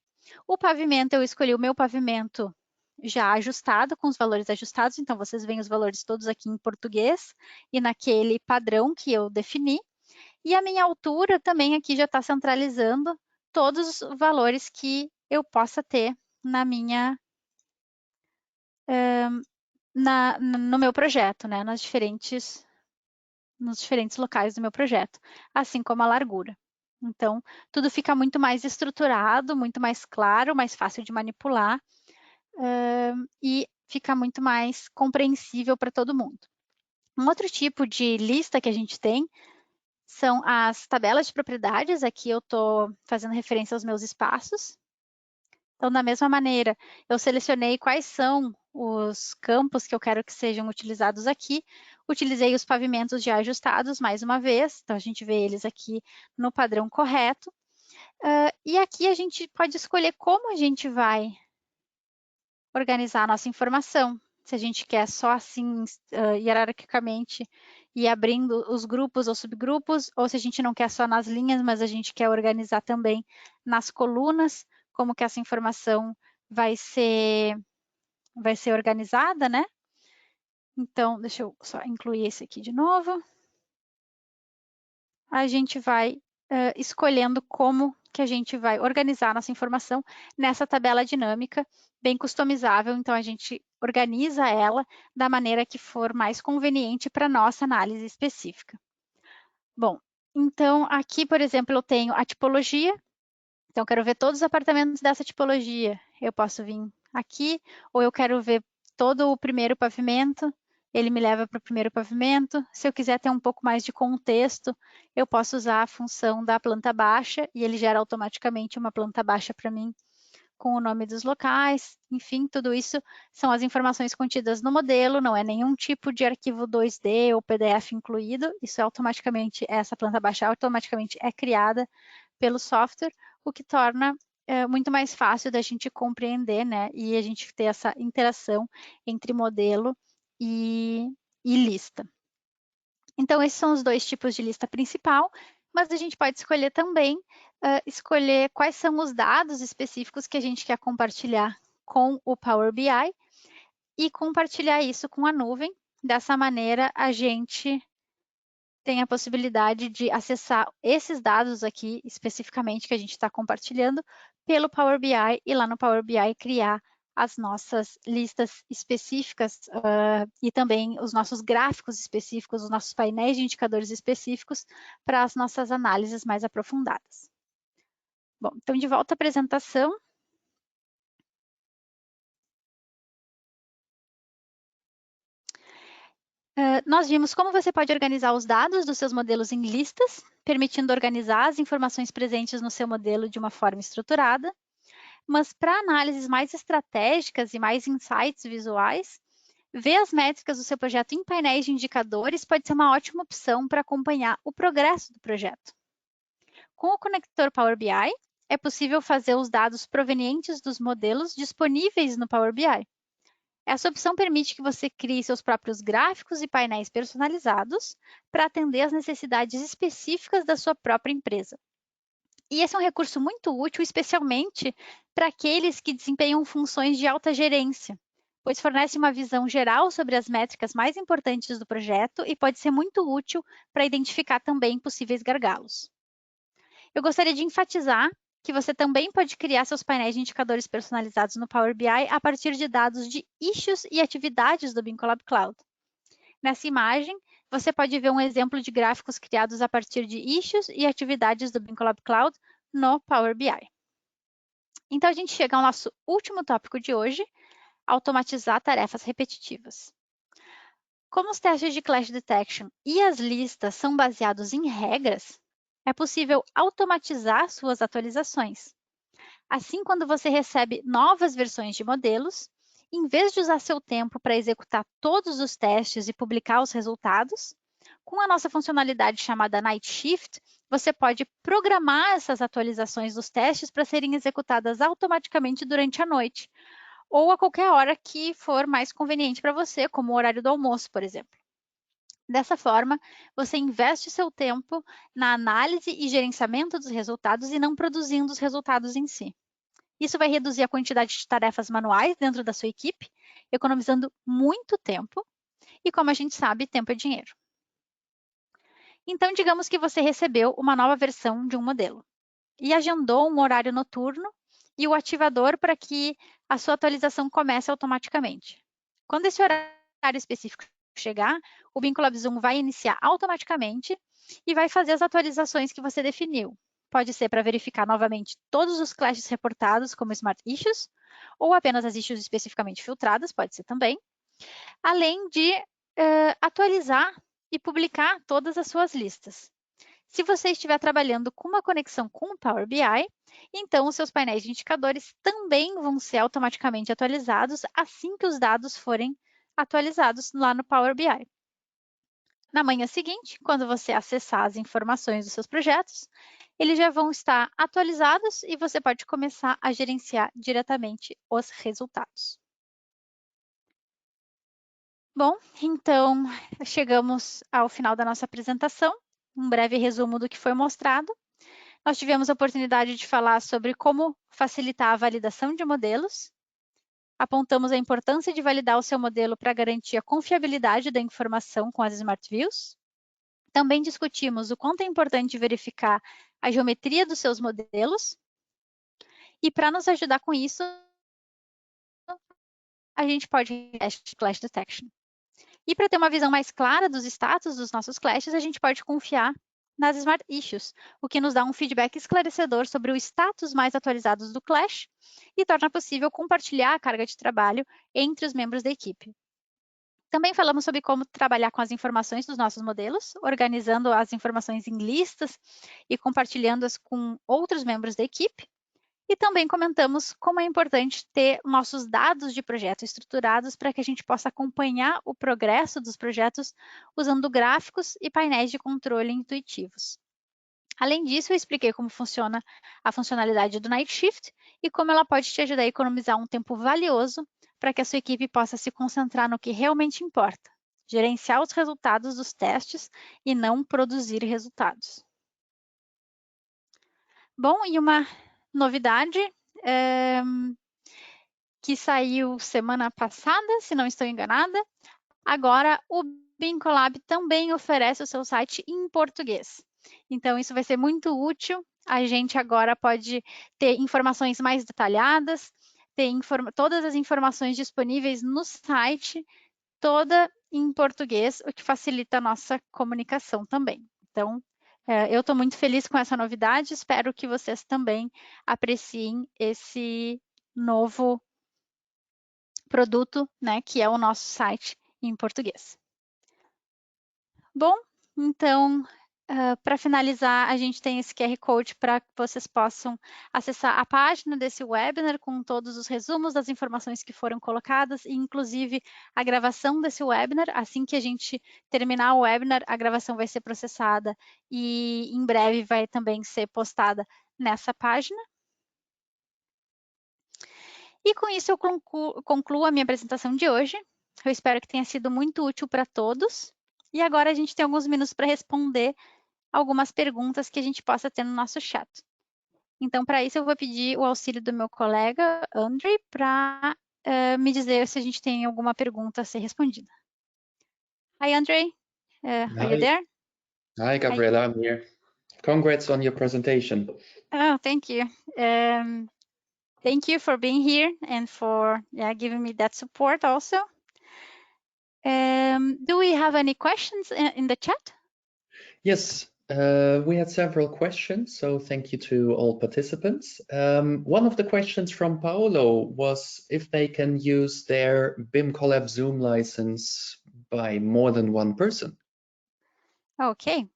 O pavimento, eu escolhi o meu pavimento já ajustado, com os valores ajustados, então vocês veem os valores todos aqui em português e naquele padrão que eu defini. E a minha altura também aqui já está centralizando todos os valores que eu possa ter na minha no meu projeto, né? Nos diferentes locais do meu projeto, assim como a largura. Então, tudo fica muito mais estruturado, muito mais claro, mais fácil de manipular e fica muito mais compreensível para todo mundo. Um outro tipo de lista que a gente tem são as tabelas de propriedades. Aqui eu estou fazendo referência aos meus espaços. Então, da mesma maneira, eu selecionei quais são os campos que eu quero que sejam utilizados aqui. Utilizei os pavimentos já ajustados mais uma vez, então a gente vê eles aqui no padrão correto. E aqui a gente pode escolher como a gente vai organizar a nossa informação. Se a gente quer só assim, hierarquicamente, ir abrindo os grupos ou subgrupos, ou se a gente não quer só nas linhas, mas a gente quer organizar também nas colunas, como que essa informação vai ser organizada, né? Então, deixa eu só incluir esse aqui de novo. A gente vai escolhendo como que a gente vai organizar a nossa informação nessa tabela dinâmica, bem customizável, então a gente organiza ela da maneira que for mais conveniente para a nossa análise específica. Bom, então aqui, por exemplo, eu tenho a tipologia, então eu quero ver todos os apartamentos dessa tipologia. Eu posso vir aqui, ou eu quero ver todo o primeiro pavimento, ele me leva para o primeiro pavimento. Se eu quiser ter um pouco mais de contexto, eu posso usar a função da planta baixa e ele gera automaticamente uma planta baixa para mim com o nome dos locais. Enfim, tudo isso são as informações contidas no modelo, não é nenhum tipo de arquivo 2D ou PDF incluído. Isso é automaticamente, essa planta baixa automaticamente é criada pelo software, o que torna muito mais fácil da gente compreender, né? E a gente ter essa interação entre modelo e lista. Então, esses são os dois tipos de lista principal, mas a gente pode escolher também, escolher quais são os dados específicos que a gente quer compartilhar com o Power BI e compartilhar isso com a nuvem. Dessa maneira, a gente tem a possibilidade de acessar esses dados aqui, especificamente, que a gente está compartilhando, pelo Power BI e lá no Power BI criar as nossas listas específicas e também os nossos gráficos específicos, os nossos painéis de indicadores específicos para as nossas análises mais aprofundadas. Bom, então de volta à apresentação. Nós vimos como você pode organizar os dados dos seus modelos em listas, permitindo organizar as informações presentes no seu modelo de uma forma estruturada. Mas para análises mais estratégicas e mais insights visuais, ver as métricas do seu projeto em painéis de indicadores pode ser uma ótima opção para acompanhar o progresso do projeto. Com o conector Power BI, é possível fazer os dados provenientes dos modelos disponíveis no Power BI. Essa opção permite que você crie seus próprios gráficos e painéis personalizados para atender às necessidades específicas da sua própria empresa. E esse é um recurso muito útil, especialmente para aqueles que desempenham funções de alta gerência, pois fornece uma visão geral sobre as métricas mais importantes do projeto e pode ser muito útil para identificar também possíveis gargalos. Eu gostaria de enfatizar que você também pode criar seus painéis de indicadores personalizados no Power BI a partir de dados de issues e atividades do Bimcolab Cloud. Nessa imagem, você pode ver um exemplo de gráficos criados a partir de issues e atividades do Bimcolab Cloud no Power BI. Então, a gente chega ao nosso último tópico de hoje, automatizar tarefas repetitivas. Como os testes de Clash Detection e as listas são baseados em regras, é possível automatizar suas atualizações. Assim, quando você recebe novas versões de modelos, em vez de usar seu tempo para executar todos os testes e publicar os resultados, com a nossa funcionalidade chamada Night Shift, você pode programar essas atualizações dos testes para serem executadas automaticamente durante a noite, ou a qualquer hora que for mais conveniente para você, como o horário do almoço, por exemplo. Dessa forma, você investe seu tempo na análise e gerenciamento dos resultados e não produzindo os resultados em si. Isso vai reduzir a quantidade de tarefas manuais dentro da sua equipe, economizando muito tempo. E como a gente sabe, tempo é dinheiro. Então, digamos que você recebeu uma nova versão de um modelo e agendou um horário noturno e o ativador para que a sua atualização comece automaticamente. Quando esse horário específico chegar, o Bimcolab Zoom vai iniciar automaticamente e vai fazer as atualizações que você definiu. Pode ser para verificar novamente todos os clashes reportados como Smart Issues, ou apenas as issues especificamente filtradas, pode ser também, além de atualizar e publicar todas as suas listas. Se você estiver trabalhando com uma conexão com o Power BI, então os seus painéis de indicadores também vão ser automaticamente atualizados assim que os dados forem atualizados lá no Power BI. Na manhã seguinte, quando você acessar as informações dos seus projetos, eles já vão estar atualizados e você pode começar a gerenciar diretamente os resultados. Bom, então chegamos ao final da nossa apresentação. Um breve resumo do que foi mostrado. Nós tivemos a oportunidade de falar sobre como facilitar a validação de modelos. Apontamos a importância de validar o seu modelo para garantir a confiabilidade da informação com as Smart Views. Também discutimos o quanto é importante verificar a geometria dos seus modelos. E para nos ajudar com isso, a gente pode teste Clash Detection. E para ter uma visão mais clara dos status dos nossos clashes, a gente pode confiar nas Smart Issues, o que nos dá um feedback esclarecedor sobre o status mais atualizados do clash e torna possível compartilhar a carga de trabalho entre os membros da equipe. Também falamos sobre como trabalhar com as informações dos nossos modelos, organizando as informações em listas e compartilhando-as com outros membros da equipe. E também comentamos como é importante ter nossos dados de projeto estruturados para que a gente possa acompanhar o progresso dos projetos usando gráficos e painéis de controle intuitivos. Além disso, eu expliquei como funciona a funcionalidade do Night Shift e como ela pode te ajudar a economizar um tempo valioso para que a sua equipe possa se concentrar no que realmente importa, gerenciar os resultados dos testes e não produzir resultados. Bom, e uma novidade que saiu semana passada, se não estou enganada. Agora, o Bimcolab também oferece o seu site em português. Então, isso vai ser muito útil. A gente agora pode ter informações mais detalhadas, ter todas as informações disponíveis no site, toda em português, o que facilita a nossa comunicação também. Então, eu estou muito feliz com essa novidade, espero que vocês também apreciem esse novo produto, né, que é o nosso site em português. Bom, então, para finalizar, a gente tem esse QR Code para que vocês possam acessar a página desse webinar com todos os resumos das informações que foram colocadas, e inclusive a gravação desse webinar. Assim que a gente terminar o webinar, a gravação vai ser processada e em breve vai também ser postada nessa página. E com isso eu concluo a minha apresentação de hoje. Eu espero que tenha sido muito útil para todos. E agora a gente tem alguns minutos para responder algumas perguntas que a gente possa ter no nosso chat. Então, para isso, eu vou pedir o auxílio do meu colega, Andrei, para me dizer se a gente tem alguma pergunta a ser respondida. Hi, Andrei. Are you there? Hi, Gabriela. I'm here. Congrats on your presentation. Oh, thank you. Thank you for being here and for giving me that support also. Do we have any questions in the chat? Yes, we had several questions, so thank you to all participants. One of the questions from Paolo was if they can use their BIM Collab Zoom license by more than one person. Ok.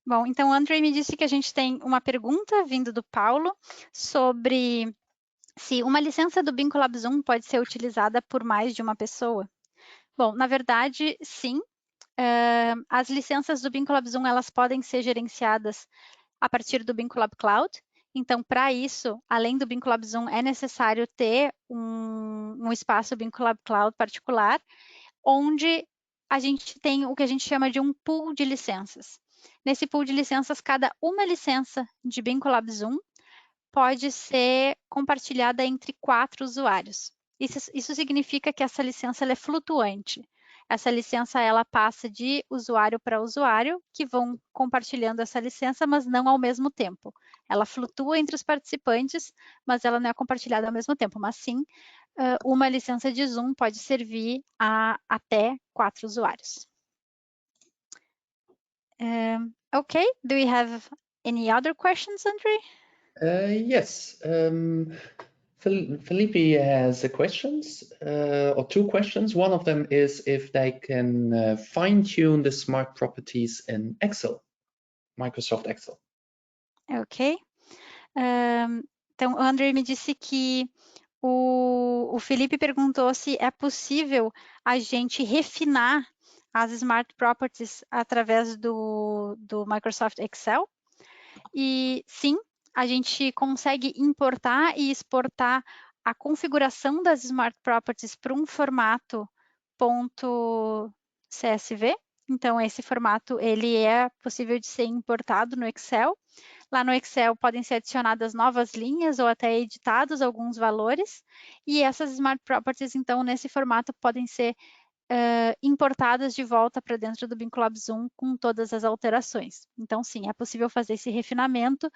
Bom, então o André me disse que a gente tem uma pergunta vindo do Paulo sobre se uma licença do BIM Collab Zoom pode ser utilizada por mais de uma pessoa. Bom, na verdade, sim. As licenças do BIM Collab Zoom, elas podem ser gerenciadas a partir do BIM Collab Cloud. Então, para isso, além do BIM Collab Zoom, é necessário ter um espaço BIM Collab Cloud particular, onde a gente tem o que a gente chama de um pool de licenças. Nesse pool de licenças, cada uma licença de BIM Collab Zoom pode ser compartilhada entre 4 usuários. Isso significa que essa licença ela é flutuante. Essa licença ela passa de usuário para usuário, que vão compartilhando essa licença, mas não ao mesmo tempo. Ela flutua entre os participantes, mas ela não é compartilhada ao mesmo tempo. Mas sim, uma licença de Zoom pode servir a até 4 usuários. Okay, do we have any other questions, Andre? Yes. Felipe has questions, or 2 questions. One of them is if they can fine-tune the smart properties in Excel, Microsoft Excel. Ok. Então, o André me disse que o Felipe perguntou se é possível a gente refinar as Smart Properties através do Microsoft Excel. E sim, a gente consegue importar e exportar a configuração das Smart Properties para um formato .csv. Então, esse formato ele é possível de ser importado no Excel. Lá no Excel podem ser adicionadas novas linhas ou até editados alguns valores. E essas Smart Properties, então, nesse formato, podem ser importadas de volta para dentro do BIM Collab Zoom com todas as alterações. Então, sim, é possível fazer esse refinamento,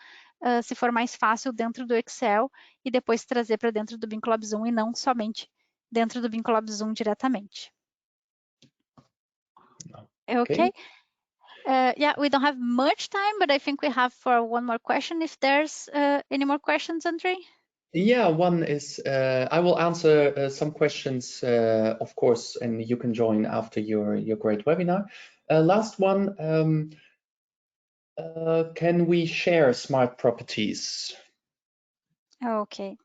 se for mais fácil, dentro do Excel e depois trazer para dentro do BIM Collab Zoom e não somente dentro do BIM Collab Zoom diretamente. Okay. Yeah, we don't have much time, but I think we have for one more question. If there's any more questions, Andre? Yeah, one is, I will answer some questions, of course, and you can join after your great webinar. Last one, can we share smart properties? Ok.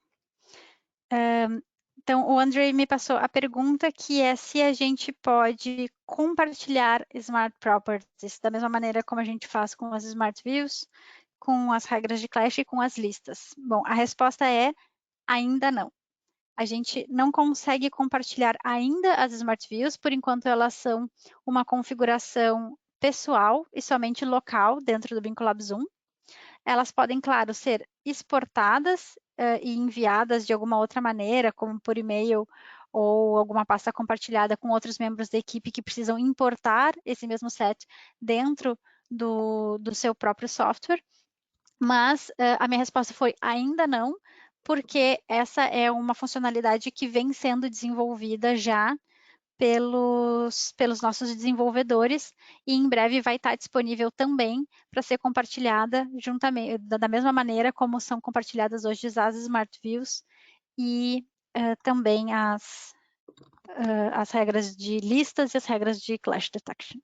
Então, o André me passou a pergunta que é se a gente pode compartilhar Smart Properties da mesma maneira como a gente faz com as Smart Views, com as regras de Clash e com as listas. Bom, a resposta é ainda não. A gente não consegue compartilhar ainda as Smart Views, por enquanto elas são uma configuração pessoal e somente local dentro do BIM Collab Zoom. Elas podem, claro, ser exportadas e enviadas de alguma outra maneira, como por e-mail ou alguma pasta compartilhada com outros membros da equipe que precisam importar esse mesmo set dentro do seu próprio software. Mas a minha resposta foi ainda não, porque essa é uma funcionalidade que vem sendo desenvolvida já pelos nossos desenvolvedores e em breve vai estar disponível também para ser compartilhada juntamente, da mesma maneira como são compartilhadas hoje as Smart Views e também as regras de listas e as regras de Clash Detection.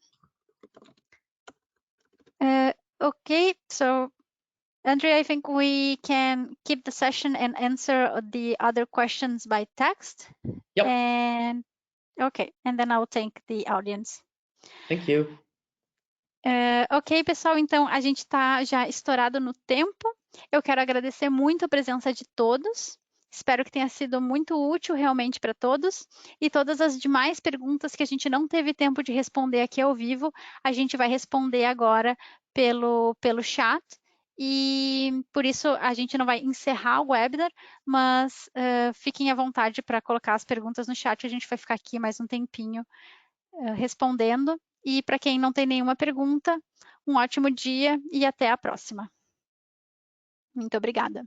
Okay, so Andre, I think we can keep the session and answer the other questions by text. Yep. And okay, and then I will thank the audience. Thank you. Ok, pessoal, então a gente está já estourado no tempo. Eu quero agradecer muito a presença de todos. Espero que tenha sido muito útil realmente para todos. E todas as demais perguntas que a gente não teve tempo de responder aqui ao vivo, a gente vai responder agora pelo chat. E por isso a gente não vai encerrar o webinar, mas fiquem à vontade para colocar as perguntas no chat. A gente vai ficar aqui mais um tempinho respondendo. E para quem não tem nenhuma pergunta, Um ótimo dia e até a próxima. Muito obrigada.